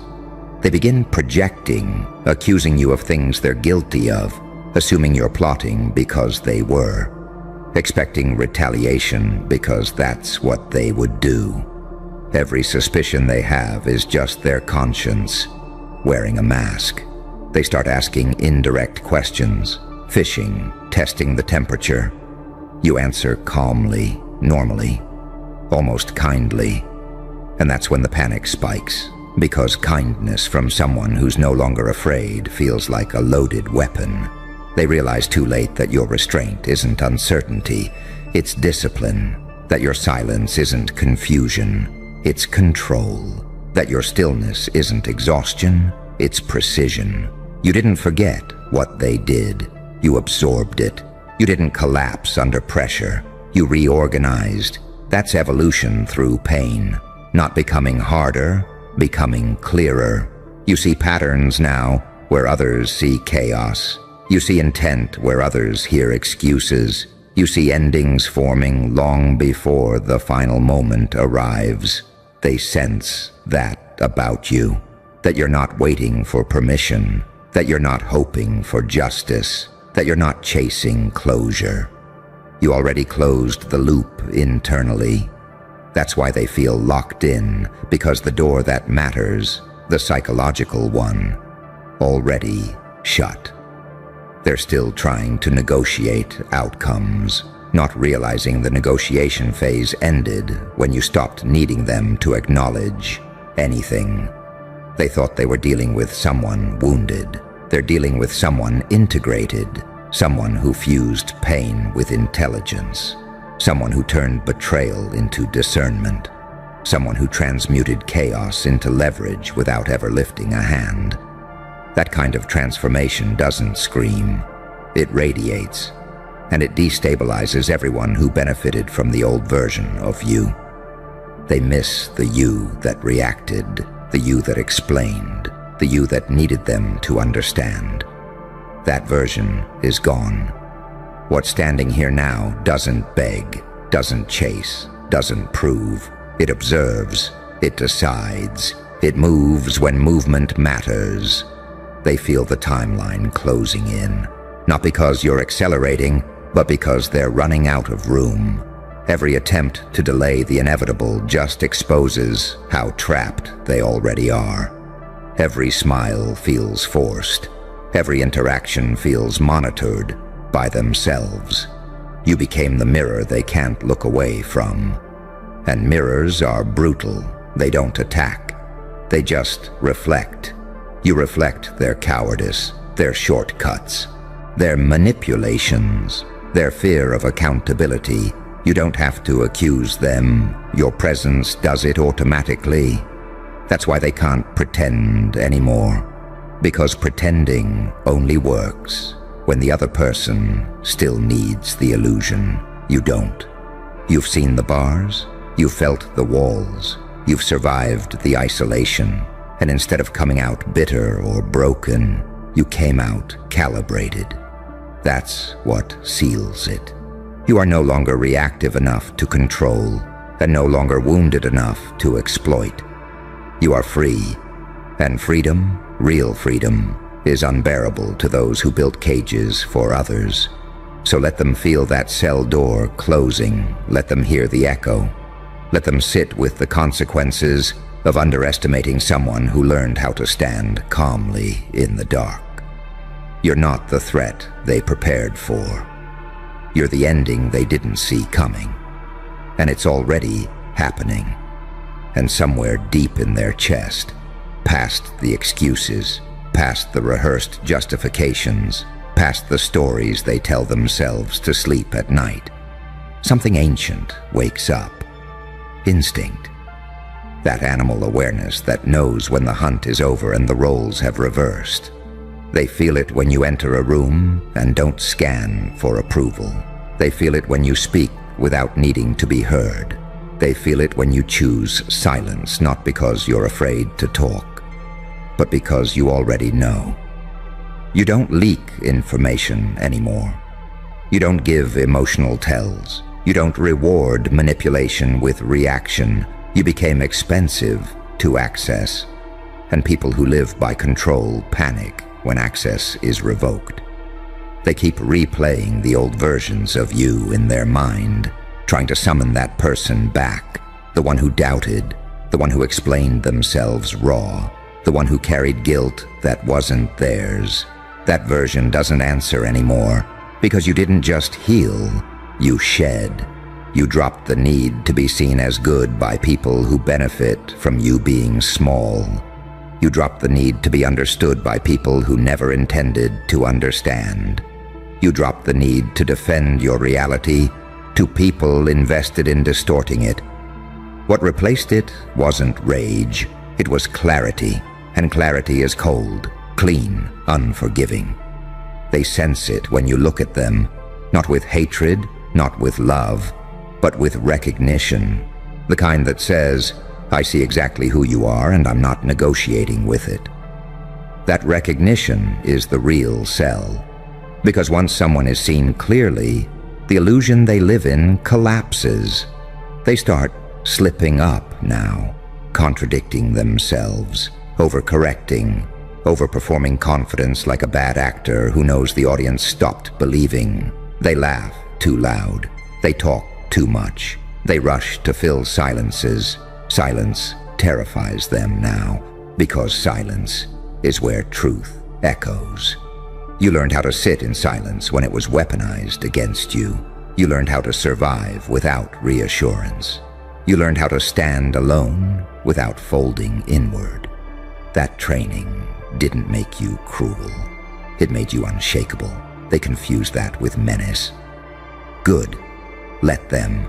They begin projecting, accusing you of things they're guilty of, assuming you're plotting because they were, expecting retaliation because that's what they would do. Every suspicion they have is just their conscience, wearing a mask. They start asking indirect questions, fishing, testing the temperature. You answer calmly, normally, almost kindly. And that's when the panic spikes, because kindness from someone who's no longer afraid feels like a loaded weapon. They realize too late that your restraint isn't uncertainty, it's discipline, that your silence isn't confusion, it's control, that your stillness isn't exhaustion, it's precision. You didn't forget what they did, you absorbed it. You didn't collapse under pressure, you reorganized. That's evolution through pain, not becoming harder, becoming clearer. You see patterns now where others see chaos. You see intent where others hear excuses. You see endings forming long before the final moment arrives. They sense that about you, that you're not waiting for permission, that you're not hoping for justice, that you're not chasing closure. You already closed the loop internally. That's why they feel locked in, because the door that matters, the psychological one, already shut. They're still trying to negotiate outcomes, not realizing the negotiation phase ended when you stopped needing them to acknowledge anything. They thought they were dealing with someone wounded. They're dealing with someone integrated, someone who fused pain with intelligence, someone who turned betrayal into discernment, someone who transmuted chaos into leverage without ever lifting a hand. That kind of transformation doesn't scream. It radiates, and it destabilizes everyone who benefited from the old version of you. They miss the you that reacted, the you that explained, the you that needed them to understand. That version is gone. What's standing here now doesn't beg, doesn't chase, doesn't prove. It observes, it decides, it moves when movement matters. They feel the timeline closing in, not because you're accelerating, but because they're running out of room. Every attempt to delay the inevitable just exposes how trapped they already are. Every smile feels forced. Every interaction feels monitored by themselves. You became the mirror they can't look away from. And mirrors are brutal. They don't attack. They just reflect. You reflect their cowardice, their shortcuts, their manipulations, their fear of accountability. You don't have to accuse them. Your presence does it automatically. That's why they can't pretend anymore. Because pretending only works when the other person still needs the illusion. You don't. You've seen the bars, you've felt the walls, you've survived the isolation, and instead of coming out bitter or broken, you came out calibrated. That's what seals it. You are no longer reactive enough to control, and no longer wounded enough to exploit. You are free, and freedom, real freedom, is unbearable to those who built cages for others. So let them feel that cell door closing, let them hear the echo. Let them sit with the consequences of underestimating someone who learned how to stand calmly in the dark. You're not the threat they prepared for. You're the ending they didn't see coming. And it's already happening. And somewhere deep in their chest, past the excuses, past the rehearsed justifications, past the stories they tell themselves to sleep at night, something ancient wakes up. Instinct. That animal awareness that knows when the hunt is over and the roles have reversed. They feel it when you enter a room and don't scan for approval. They feel it when you speak without needing to be heard. They feel it when you choose silence, not because you're afraid to talk, but because you already know. You don't leak information anymore. You don't give emotional tells. You don't reward manipulation with reaction. You became expensive to access. And people who live by control panic when access is revoked. They keep replaying the old versions of you in their mind, trying to summon that person back, the one who doubted, the one who explained themselves raw, the one who carried guilt that wasn't theirs. That version doesn't answer anymore, because you didn't just heal, you shed. You dropped the need to be seen as good by people who benefit from you being small. You dropped the need to be understood by people who never intended to understand. You dropped the need to defend your reality to people invested in distorting it. What replaced it wasn't rage, it was clarity, and clarity is cold, clean, unforgiving. They sense it when you look at them, not with hatred, not with love, but with recognition, the kind that says, I see exactly who you are and I'm not negotiating with it. That recognition is the real sell, because once someone is seen clearly, the illusion they live in collapses. They start slipping up now, contradicting themselves, overcorrecting, overperforming confidence like a bad actor who knows the audience stopped believing. They laugh too loud. They talk too much. They rush to fill silences. Silence terrifies them now, because silence is where truth echoes. You learned how to sit in silence when it was weaponized against you. You learned how to survive without reassurance. You learned how to stand alone without folding inward. That training didn't make you cruel. It made you unshakable. They confused that with menace. Good. Let them.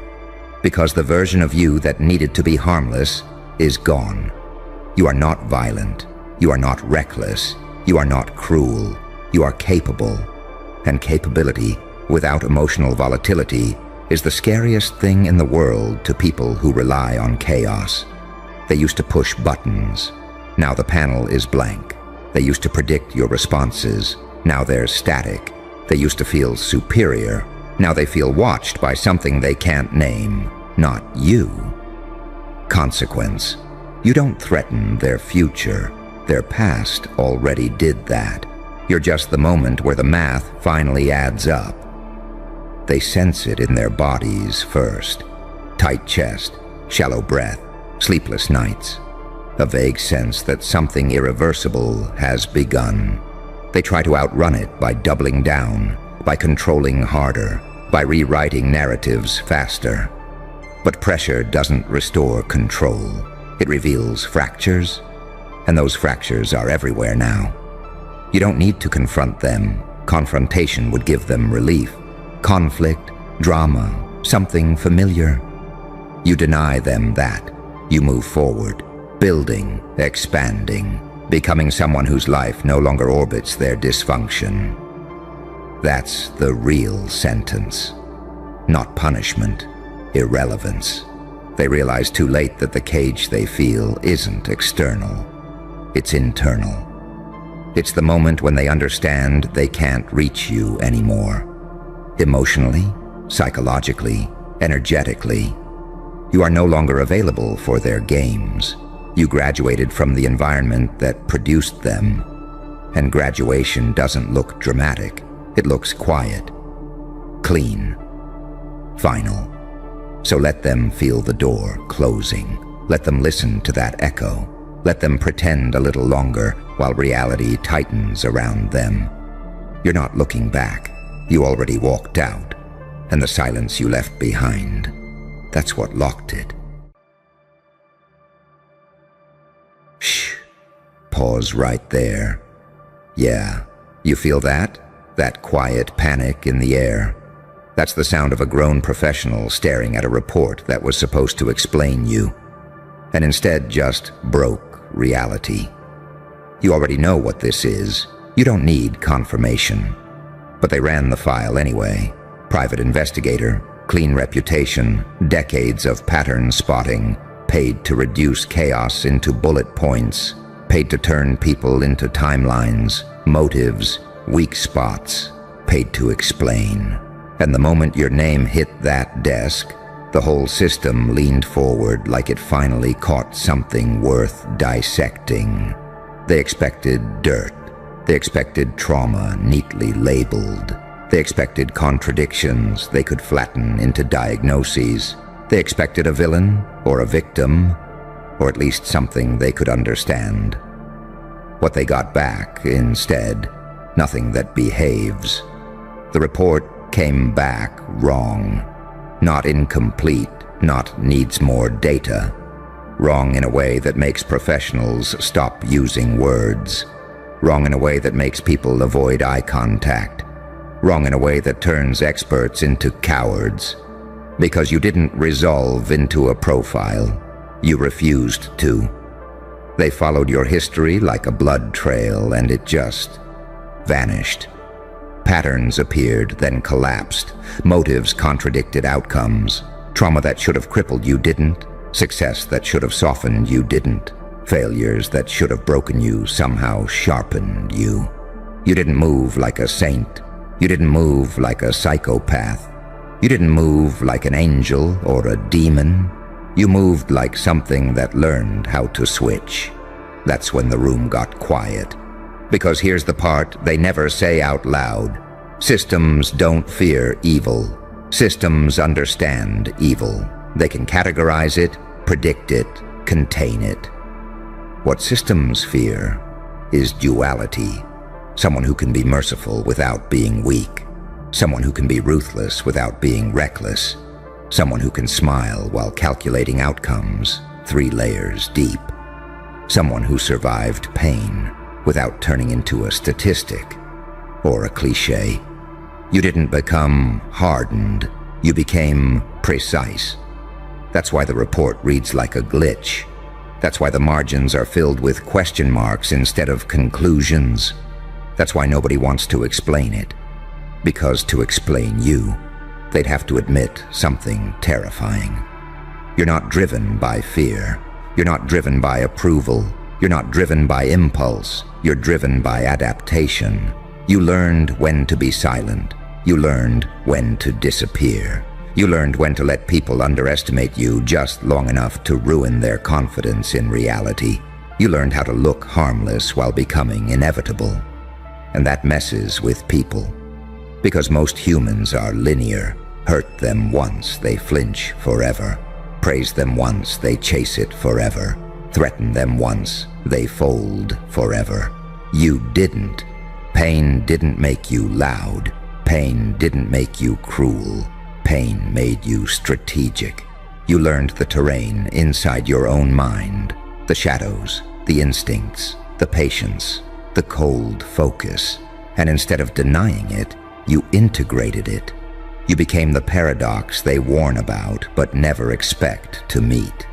Because the version of you that needed to be harmless is gone. You are not violent. You are not reckless. You are not cruel. You are capable. And capability, without emotional volatility, is the scariest thing in the world to people who rely on chaos. They used to push buttons. Now the panel is blank. They used to predict your responses. Now they're static. They used to feel superior. Now they feel watched by something they can't name, not you. Consequence. You don't threaten their future. Their past already did that. You're just the moment where the math finally adds up. They sense it in their bodies first. Tight chest, shallow breath, sleepless nights. A vague sense that something irreversible has begun. They try to outrun it by doubling down, by controlling harder, by rewriting narratives faster. But pressure doesn't restore control. It reveals fractures, and those fractures are everywhere now. You don't need to confront them. Confrontation would give them relief. Conflict, drama, something familiar. You deny them that. You move forward, building, expanding, becoming someone whose life no longer orbits their dysfunction. That's the real sentence. Not punishment, irrelevance. They realize too late that the cage they feel isn't external, it's internal. It's the moment when they understand they can't reach you anymore. Emotionally, psychologically, energetically. You are no longer available for their games. You graduated from the environment that produced them. And graduation doesn't look dramatic. It looks quiet, clean, final. So let them feel the door closing. Let them listen to that echo. Let them pretend a little longer while reality tightens around them. You're not looking back. You already walked out. And the silence you left behind, that's what locked it. Shh. Pause right there. Yeah, you feel that? That quiet panic in the air. That's the sound of a grown professional staring at a report that was supposed to explain you, and instead just broke reality. You already know what this is. You don't need confirmation. But they ran the file anyway. Private investigator, clean reputation, decades of pattern spotting, paid to reduce chaos into bullet points, paid to turn people into timelines, motives, weak spots, paid to explain. And the moment your name hit that desk, the whole system leaned forward like it finally caught something worth dissecting. They expected dirt. They expected trauma neatly labeled. They expected contradictions they could flatten into diagnoses. They expected a villain or a victim, or at least something they could understand. What they got back, instead, nothing that behaves. The report came back wrong. Not incomplete, not needs more data. Wrong in a way that makes professionals stop using words. Wrong in a way that makes people avoid eye contact. Wrong in a way that turns experts into cowards. Because you didn't resolve into a profile. You refused to. They followed your history like a blood trail, and it just vanished. Patterns appeared, then collapsed. Motives contradicted outcomes. Trauma that should have crippled you didn't. Success that should have softened you didn't. Failures that should have broken you somehow sharpened you. You didn't move like a saint. You didn't move like a psychopath. You didn't move like an angel or a demon. You moved like something that learned how to switch. That's when the room got quiet. Because here's the part they never say out loud. Systems don't fear evil. Systems understand evil. They can categorize it, predict it, contain it. What systems fear is duality. Someone who can be merciful without being weak. Someone who can be ruthless without being reckless. Someone who can smile while calculating outcomes 3 layers deep. Someone who survived pain without turning into a statistic or a cliché. You didn't become hardened. You became precise. That's why the report reads like a glitch. That's why the margins are filled with question marks instead of conclusions. That's why nobody wants to explain it. Because to explain you, they'd have to admit something terrifying. You're not driven by fear. You're not driven by approval. You're not driven by impulse. You're driven by adaptation. You learned when to be silent. You learned when to disappear. You learned when to let people underestimate you just long enough to ruin their confidence in reality. You learned how to look harmless while becoming inevitable. And that messes with people. Because most humans are linear. Hurt them once, they flinch forever. Praise them once, they chase it forever. Threaten them once, they fold forever. You didn't. Pain didn't make you loud. Pain didn't make you cruel. Pain made you strategic. You learned the terrain inside your own mind. The shadows, the instincts, the patience, the cold focus. And instead of denying it, you integrated it. You became the paradox they warn about but never expect to meet.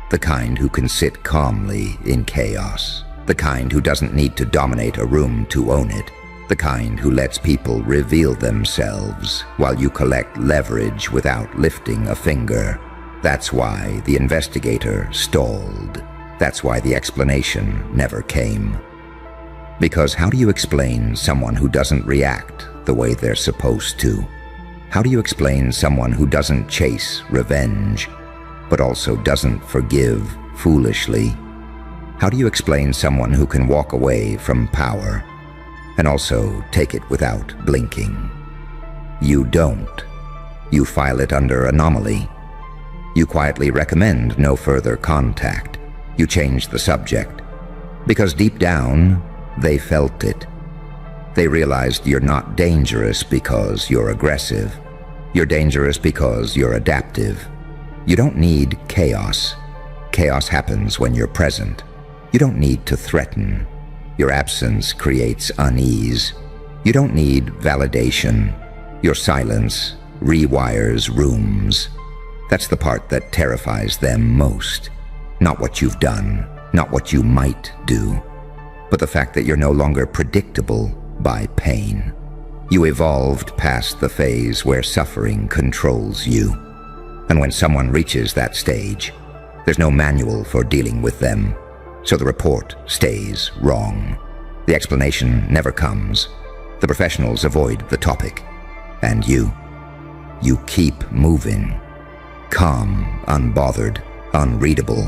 The kind who can sit calmly in chaos. The kind who doesn't need to dominate a room to own it. The kind who lets people reveal themselves while you collect leverage without lifting a finger. That's why the investigator stalled. That's why the explanation never came. Because how do you explain someone who doesn't react the way they're supposed to? How do you explain someone who doesn't chase revenge, but also doesn't forgive foolishly? How do you explain someone who can walk away from power and also take it without blinking? You don't. You file it under anomaly. You quietly recommend no further contact. You change the subject. Because deep down, they felt it. They realized you're not dangerous because you're aggressive. You're dangerous because you're adaptive. You don't need chaos. Chaos happens when you're present. You don't need to threaten. Your absence creates unease. You don't need validation. Your silence rewires rooms. That's the part that terrifies them most. Not what you've done, not what you might do, but the fact that you're no longer predictable by pain. You evolved past the phase where suffering controls you. And when someone reaches that stage, there's no manual for dealing with them, so the report stays wrong. The explanation never comes. The professionals avoid the topic. And you keep moving. Calm, unbothered, unreadable.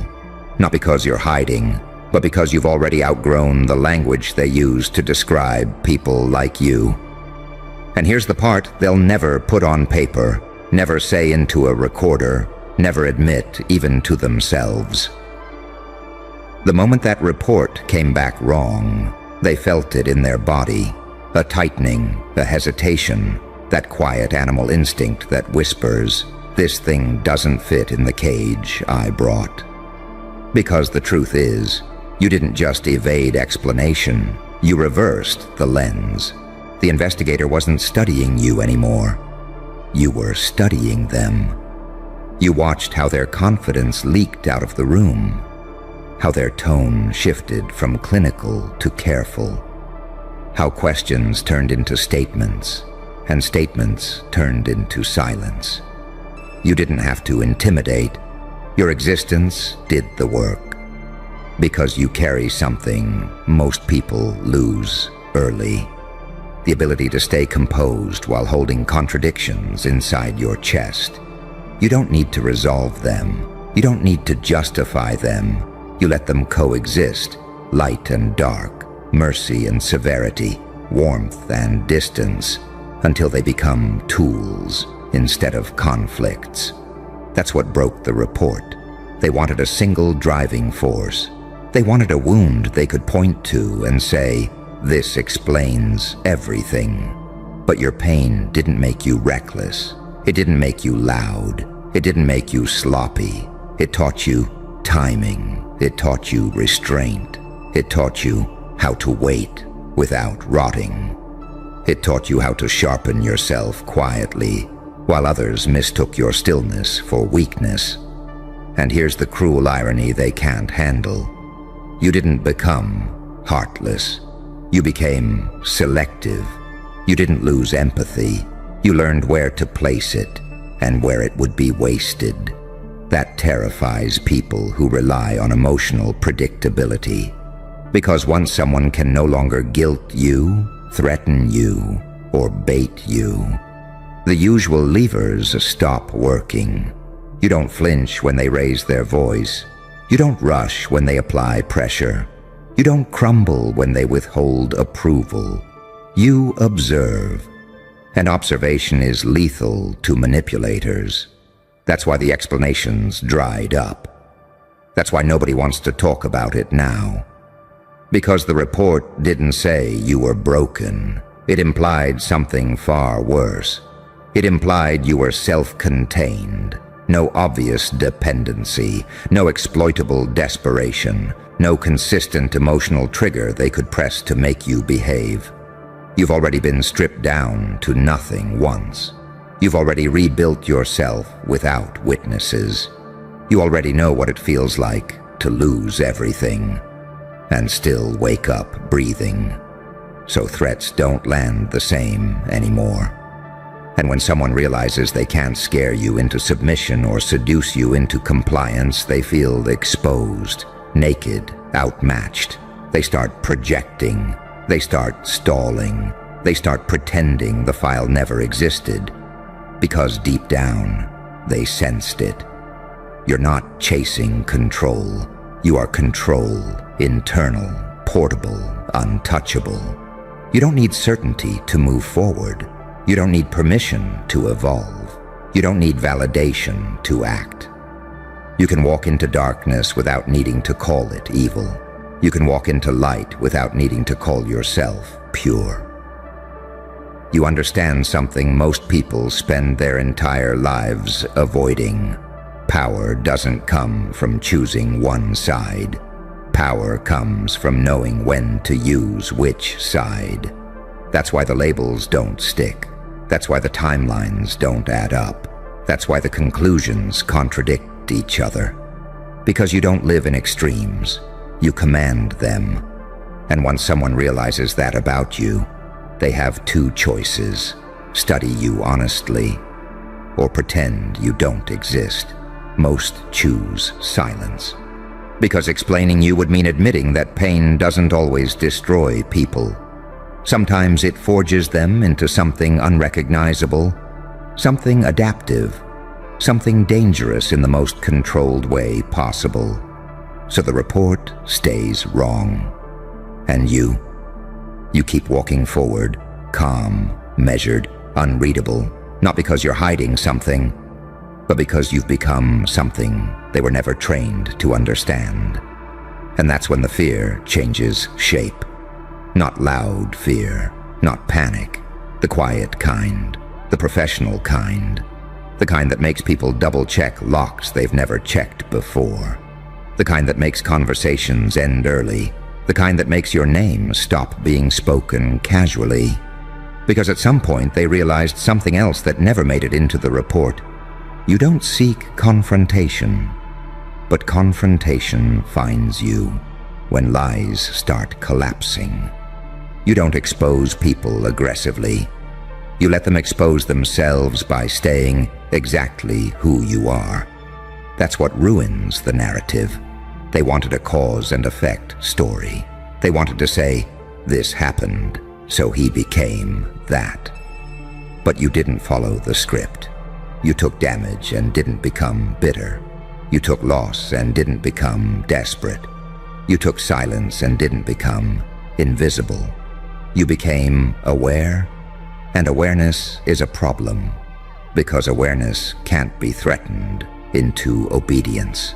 Not because you're hiding, but because you've already outgrown the language they use to describe people like you. And here's the part they'll never put on paper, never say into a recorder, never admit even to themselves. The moment that report came back wrong, they felt it in their body, a tightening, a hesitation, that quiet animal instinct that whispers, "This thing doesn't fit in the cage I brought." Because the truth is, you didn't just evade explanation, you reversed the lens. The investigator wasn't studying you anymore. You were studying them. You watched how their confidence leaked out of the room, how their tone shifted from clinical to careful, how questions turned into statements, and statements turned into silence. You didn't have to intimidate. Your existence did the work. Because you carry something most people lose early. The ability to stay composed while holding contradictions inside your chest. You don't need to resolve them. You don't need to justify them. You let them coexist, light and dark, mercy and severity, warmth and distance, until they become tools instead of conflicts. That's what broke the report. They wanted a single driving force. They wanted a wound they could point to and say, "This explains everything." But your pain didn't make you reckless. It didn't make you loud. It didn't make you sloppy. It taught you timing. It taught you restraint. It taught you how to wait without rotting. It taught you how to sharpen yourself quietly while others mistook your stillness for weakness. And here's the cruel irony they can't handle. You didn't become heartless. You became selective. You didn't lose empathy. You learned where to place it and where it would be wasted. That terrifies people who rely on emotional predictability. Because once someone can no longer guilt you, threaten you, or bait you, the usual levers stop working. You don't flinch when they raise their voice. You don't rush when they apply pressure. You don't crumble when they withhold approval. You observe. And observation is lethal to manipulators. That's why the explanations dried up. That's why nobody wants to talk about it now. Because the report didn't say you were broken. It implied something far worse. It implied you were self-contained. No obvious dependency, no exploitable desperation, no consistent emotional trigger they could press to make you behave. You've already been stripped down to nothing once. You've already rebuilt yourself without witnesses. You already know what it feels like to lose everything. and still wake up breathing. So threats don't land the same anymore. And when someone realizes they can't scare you into submission or seduce you into compliance, they feel exposed, naked, outmatched. They start projecting. They start stalling. They start pretending the file never existed, because deep down, they sensed it. You're not chasing control. You are control, internal, portable, untouchable. You don't need certainty to move forward. You don't need permission to evolve. You don't need validation to act. You can walk into darkness without needing to call it evil. You can walk into light without needing to call yourself pure. You understand something most people spend their entire lives avoiding. Power doesn't come from choosing one side. Power comes from knowing when to use which side. That's why the labels don't stick. That's why the timelines don't add up. That's why the conclusions contradict each other. Because you don't live in extremes. You command them. And once someone realizes that about you, they have two choices: study you honestly, or pretend you don't exist. Most choose silence. Because explaining you would mean admitting that pain doesn't always destroy people. Sometimes it forges them into something unrecognizable, something adaptive, something dangerous in the most controlled way possible. So the report stays wrong. And you keep walking forward, calm, measured, unreadable, not because you're hiding something, but because you've become something they were never trained to understand. And that's when the fear changes shape. Not loud fear, not panic, the quiet kind, the professional kind, the kind that makes people double-check locks they've never checked before, the kind that makes conversations end early, the kind that makes your name stop being spoken casually. Because at some point they realized something else that never made it into the report. You don't seek confrontation, but confrontation finds you when lies start collapsing. You don't expose people aggressively. You let them expose themselves by staying exactly who you are. That's what ruins the narrative. They wanted a cause and effect story. They wanted to say, this happened, so he became that. But you didn't follow the script. You took damage and didn't become bitter. You took loss and didn't become desperate. You took silence and didn't become invisible. You became aware, and awareness is a problem, because awareness can't be threatened into obedience.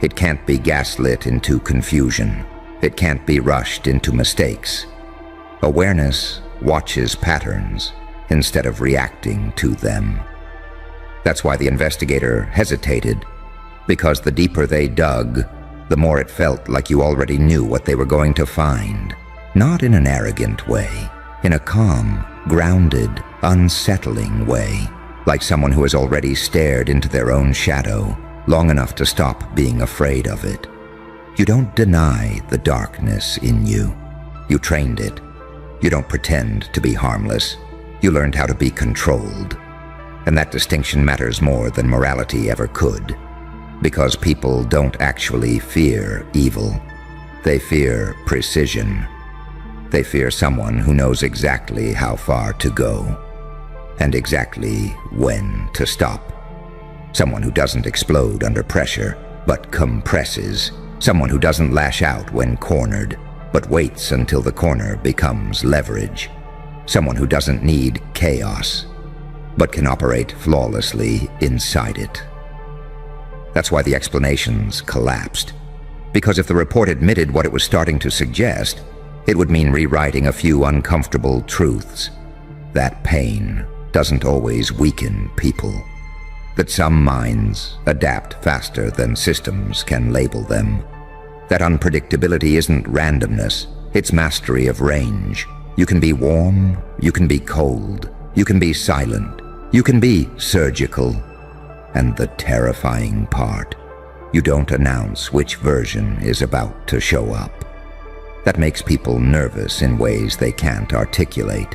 It can't be gaslit into confusion. It can't be rushed into mistakes. Awareness watches patterns instead of reacting to them. That's why the investigator hesitated, because the deeper they dug, the more it felt like you already knew what they were going to find. Not in an arrogant way, in a calm, grounded, unsettling way, like someone who has already stared into their own shadow long enough to stop being afraid of it. You don't deny the darkness in you. You trained it. You don't pretend to be harmless. You learned how to be controlled. And that distinction matters more than morality ever could, because people don't actually fear evil. They fear precision. They fear someone who knows exactly how far to go and exactly when to stop. Someone who doesn't explode under pressure, but compresses. Someone who doesn't lash out when cornered, but waits until the corner becomes leverage. Someone who doesn't need chaos, but can operate flawlessly inside it. That's why the explanations collapsed. Because if the report admitted what it was starting to suggest, it would mean rewriting a few uncomfortable truths. That pain doesn't always weaken people. That some minds adapt faster than systems can label them. That unpredictability isn't randomness, it's mastery of range. You can be warm, you can be cold, you can be silent, you can be surgical. And the terrifying part, you don't announce which version is about to show up. That makes people nervous in ways they can't articulate.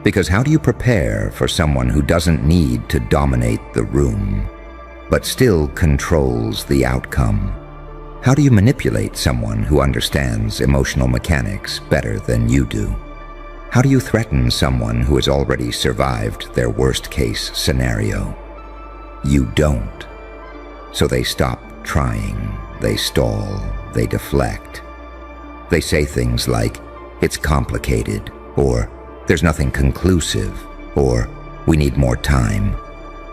Because how do you prepare for someone who doesn't need to dominate the room, but still controls the outcome? How do you manipulate someone who understands emotional mechanics better than you do? How do you threaten someone who has already survived their worst-case scenario? You don't. So they stop trying, they stall, they deflect. They say things like, "It's complicated," or "There's nothing conclusive," or "We need more time."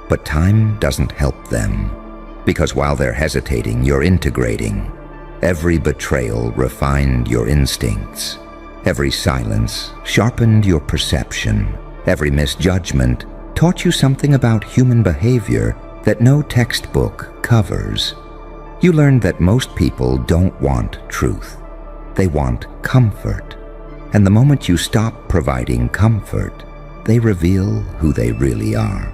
But time doesn't help them, because while they're hesitating, you're integrating. Every betrayal refined your instincts. Every silence sharpened your perception. Every misjudgment taught you something about human behavior that no textbook covers. You learned that most people don't want truth. They want comfort. And the moment you stop providing comfort, they reveal who they really are.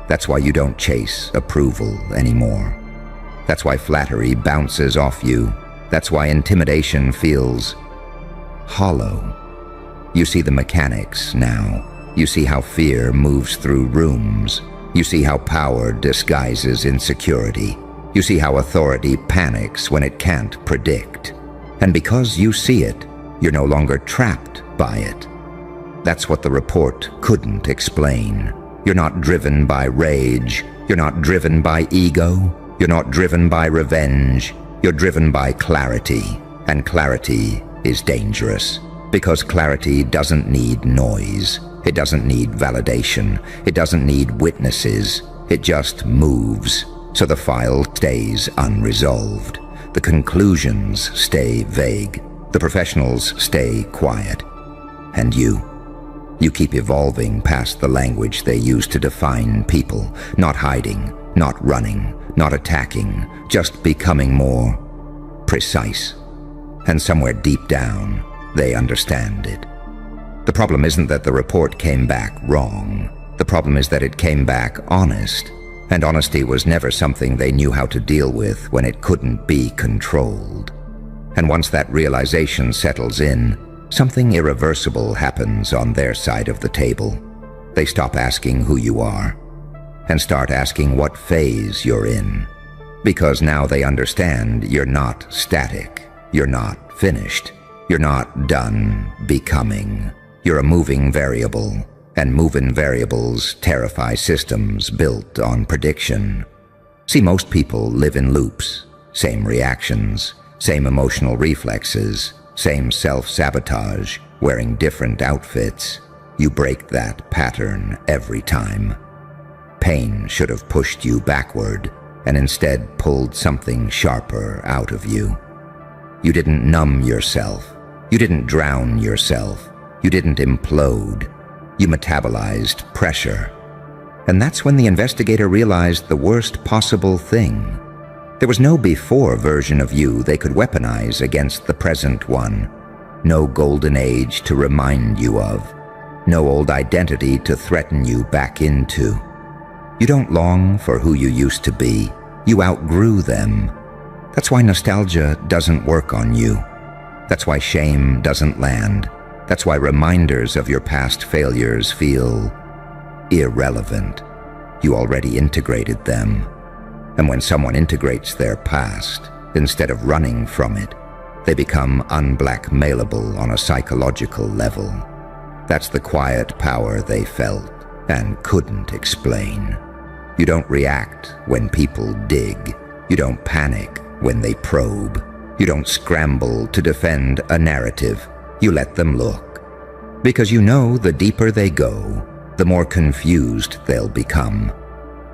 That's why you don't chase approval anymore. That's why flattery bounces off you. That's why intimidation feels hollow. You see the mechanics now. You see how fear moves through rooms. You see how power disguises insecurity. You see how authority panics when it can't predict. And because you see it, you're no longer trapped by it. That's what the report couldn't explain. You're not driven by rage. You're not driven by ego. You're not driven by revenge. You're driven by clarity. And clarity is dangerous, because clarity doesn't need noise. It doesn't need validation. It doesn't need witnesses. It just moves. So the file stays unresolved. The conclusions stay vague. The professionals stay quiet. And you keep evolving past the language they use to define people, not hiding, not running, not attacking, just becoming more precise. And somewhere deep down, they understand it. The problem isn't that the report came back wrong. The problem is that it came back honest. And honesty was never something they knew how to deal with when it couldn't be controlled. And once that realization settles in, something irreversible happens on their side of the table. They stop asking who you are and start asking what phase you're in. Because now they understand you're not static. You're not finished. You're not done becoming. You're a moving variable. And moving variables terrify systems built on prediction. See, most people live in loops. Same reactions, same emotional reflexes, same self-sabotage, wearing different outfits. You break that pattern every time. Pain should have pushed you backward and instead pulled something sharper out of you. You didn't numb yourself. You didn't drown yourself. You didn't implode. You metabolized pressure. And that's when the investigator realized the worst possible thing. There was no before version of you they could weaponize against the present one. No golden age to remind you of. No old identity to threaten you back into. You don't long for who you used to be. You outgrew them. That's why nostalgia doesn't work on you. That's why shame doesn't land. That's why reminders of your past failures feel irrelevant. You already integrated them. And when someone integrates their past, instead of running from it, they become unblackmailable on a psychological level. That's the quiet power they felt and couldn't explain. You don't react when people dig. You don't panic when they probe. You don't scramble to defend a narrative. You let them look. Because you know the deeper they go, the more confused they'll become.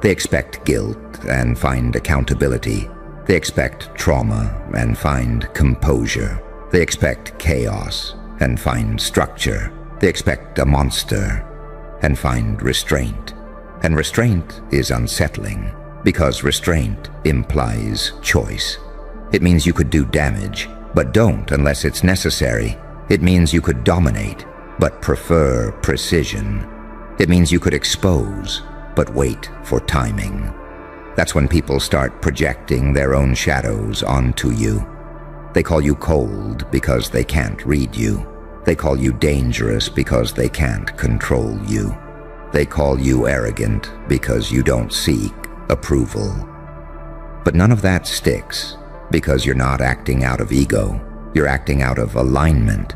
They expect guilt and find accountability. They expect trauma and find composure. They expect chaos and find structure. They expect a monster and find restraint. And restraint is unsettling because restraint implies choice. It means you could do damage, but don't unless it's necessary. It means you could dominate, but prefer precision. It means you could expose, but wait for timing. That's when people start projecting their own shadows onto you. They call you cold because they can't read you. They call you dangerous because they can't control you. They call you arrogant because you don't seek approval. But none of that sticks because you're not acting out of ego. You're acting out of alignment.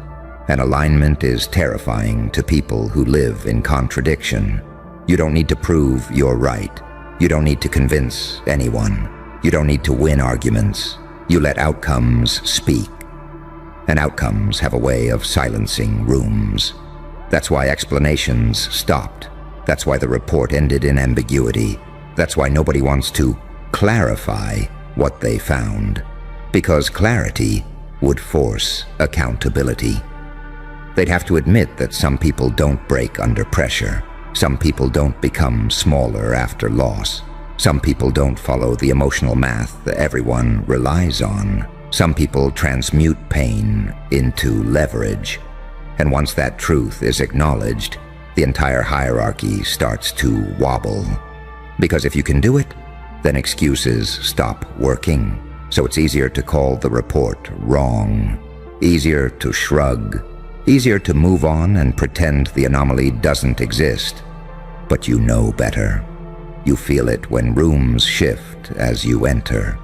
And alignment is terrifying to people who live in contradiction. You don't need to prove you're right. You don't need to convince anyone. You don't need to win arguments. You let outcomes speak. And outcomes have a way of silencing rooms. That's why explanations stopped. That's why the report ended in ambiguity. That's why nobody wants to clarify what they found. Because clarity would force accountability. They'd have to admit that some people don't break under pressure. Some people don't become smaller after loss. Some people don't follow the emotional math that everyone relies on. Some people transmute pain into leverage. And once that truth is acknowledged, the entire hierarchy starts to wobble. Because if you can do it, then excuses stop working. So it's easier to call the report wrong. Easier to shrug. Easier to move on and pretend the anomaly doesn't exist. But you know better. You feel it when rooms shift as you enter.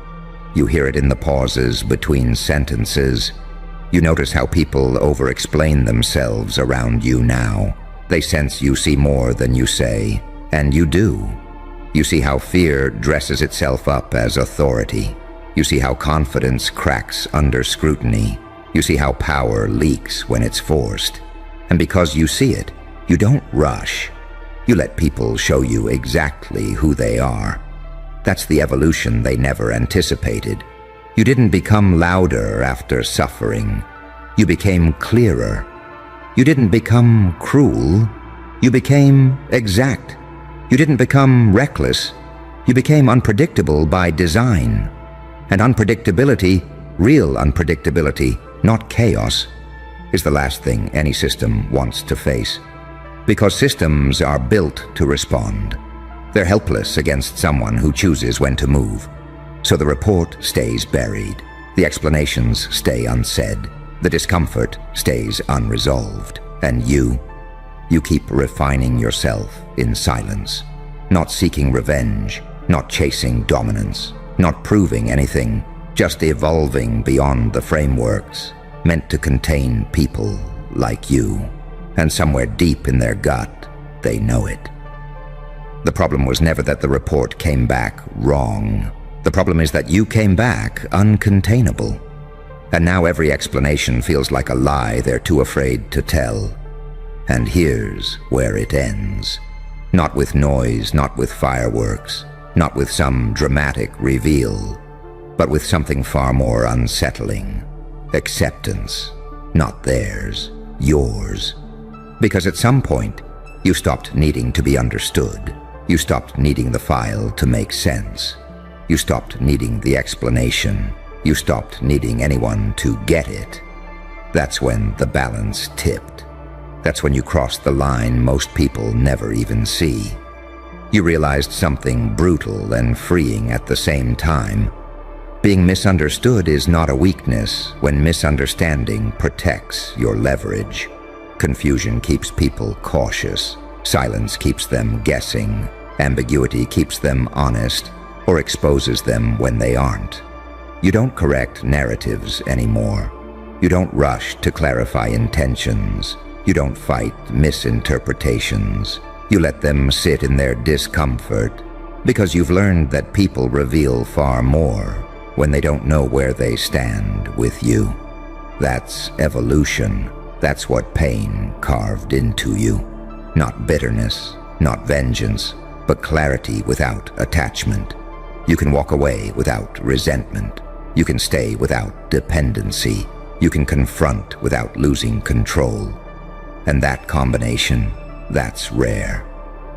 You hear it in the pauses between sentences. You notice how people over-explain themselves around you now. They sense you see more than you say, and you do. You see how fear dresses itself up as authority. You see how confidence cracks under scrutiny. You see how power leaks when it's forced. And because you see it, you don't rush. You let people show you exactly who they are. That's the evolution they never anticipated. You didn't become louder after suffering. You became clearer. You didn't become cruel. You became exact. You didn't become reckless. You became unpredictable by design. And unpredictability, real unpredictability, not chaos, is the last thing any system wants to face. Because systems are built to respond. They're helpless against someone who chooses when to move. So the report stays buried. The explanations stay unsaid. The discomfort stays unresolved. And you keep refining yourself in silence. Not seeking revenge, not chasing dominance, not proving anything, just evolving beyond the frameworks meant to contain people like you. And somewhere deep in their gut, they know it. The problem was never that the report came back wrong. The problem is that you came back uncontainable. And now every explanation feels like a lie they're too afraid to tell. And here's where it ends. Not with noise, not with fireworks, not with some dramatic reveal, but with something far more unsettling. Acceptance. Not theirs, yours. Because at some point, you stopped needing to be understood. You stopped needing the file to make sense. You stopped needing the explanation. You stopped needing anyone to get it. That's when the balance tipped. That's when you crossed the line most people never even see. You realized something brutal and freeing at the same time. Being misunderstood is not a weakness when misunderstanding protects your leverage. Confusion keeps people cautious. Silence keeps them guessing. Ambiguity keeps them honest or exposes them when they aren't. You don't correct narratives anymore. You don't rush to clarify intentions. You don't fight misinterpretations. You let them sit in their discomfort because you've learned that people reveal far more when they don't know where they stand with you. That's evolution. That's what pain carved into you. Not bitterness, not vengeance, but clarity without attachment. You can walk away without resentment. You can stay without dependency. You can confront without losing control. And that combination, that's rare.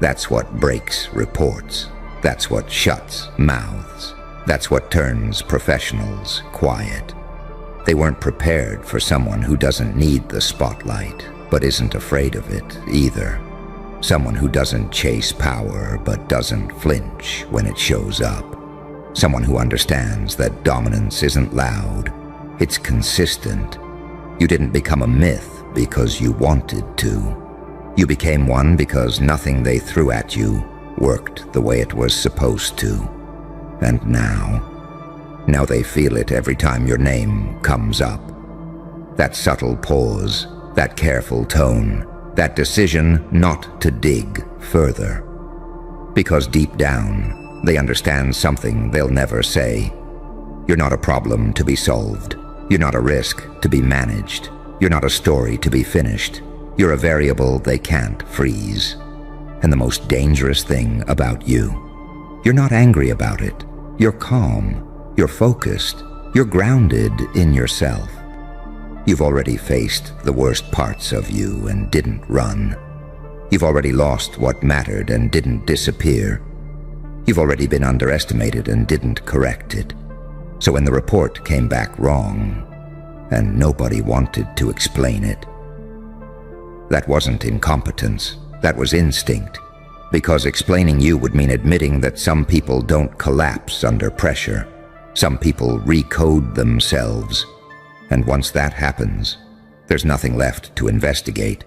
That's what breaks reports. That's what shuts mouths. That's what turns professionals quiet. They weren't prepared for someone who doesn't need the spotlight, but isn't afraid of it either. Someone who doesn't chase power, but doesn't flinch when it shows up. Someone who understands that dominance isn't loud, It's consistent. You didn't become a myth because you wanted to. You became one because nothing they threw at you worked the way it was supposed to. And now they feel it every time your name comes up. That subtle pause, that careful tone, that decision not to dig further. Because deep down, they understand something they'll never say. You're not a problem to be solved. You're not a risk to be managed. You're not a story to be finished. You're a variable they can't freeze. And the most dangerous thing about you, you're not angry about it. You're calm. You're focused. You're grounded in yourself. You've already faced the worst parts of you and didn't run. You've already lost what mattered and didn't disappear. You've already been underestimated and didn't correct it. So when the report came back wrong, and nobody wanted to explain it, that wasn't incompetence, that was instinct. Because explaining you would mean admitting that some people don't collapse under pressure. Some people recode themselves. And once that happens, there's nothing left to investigate.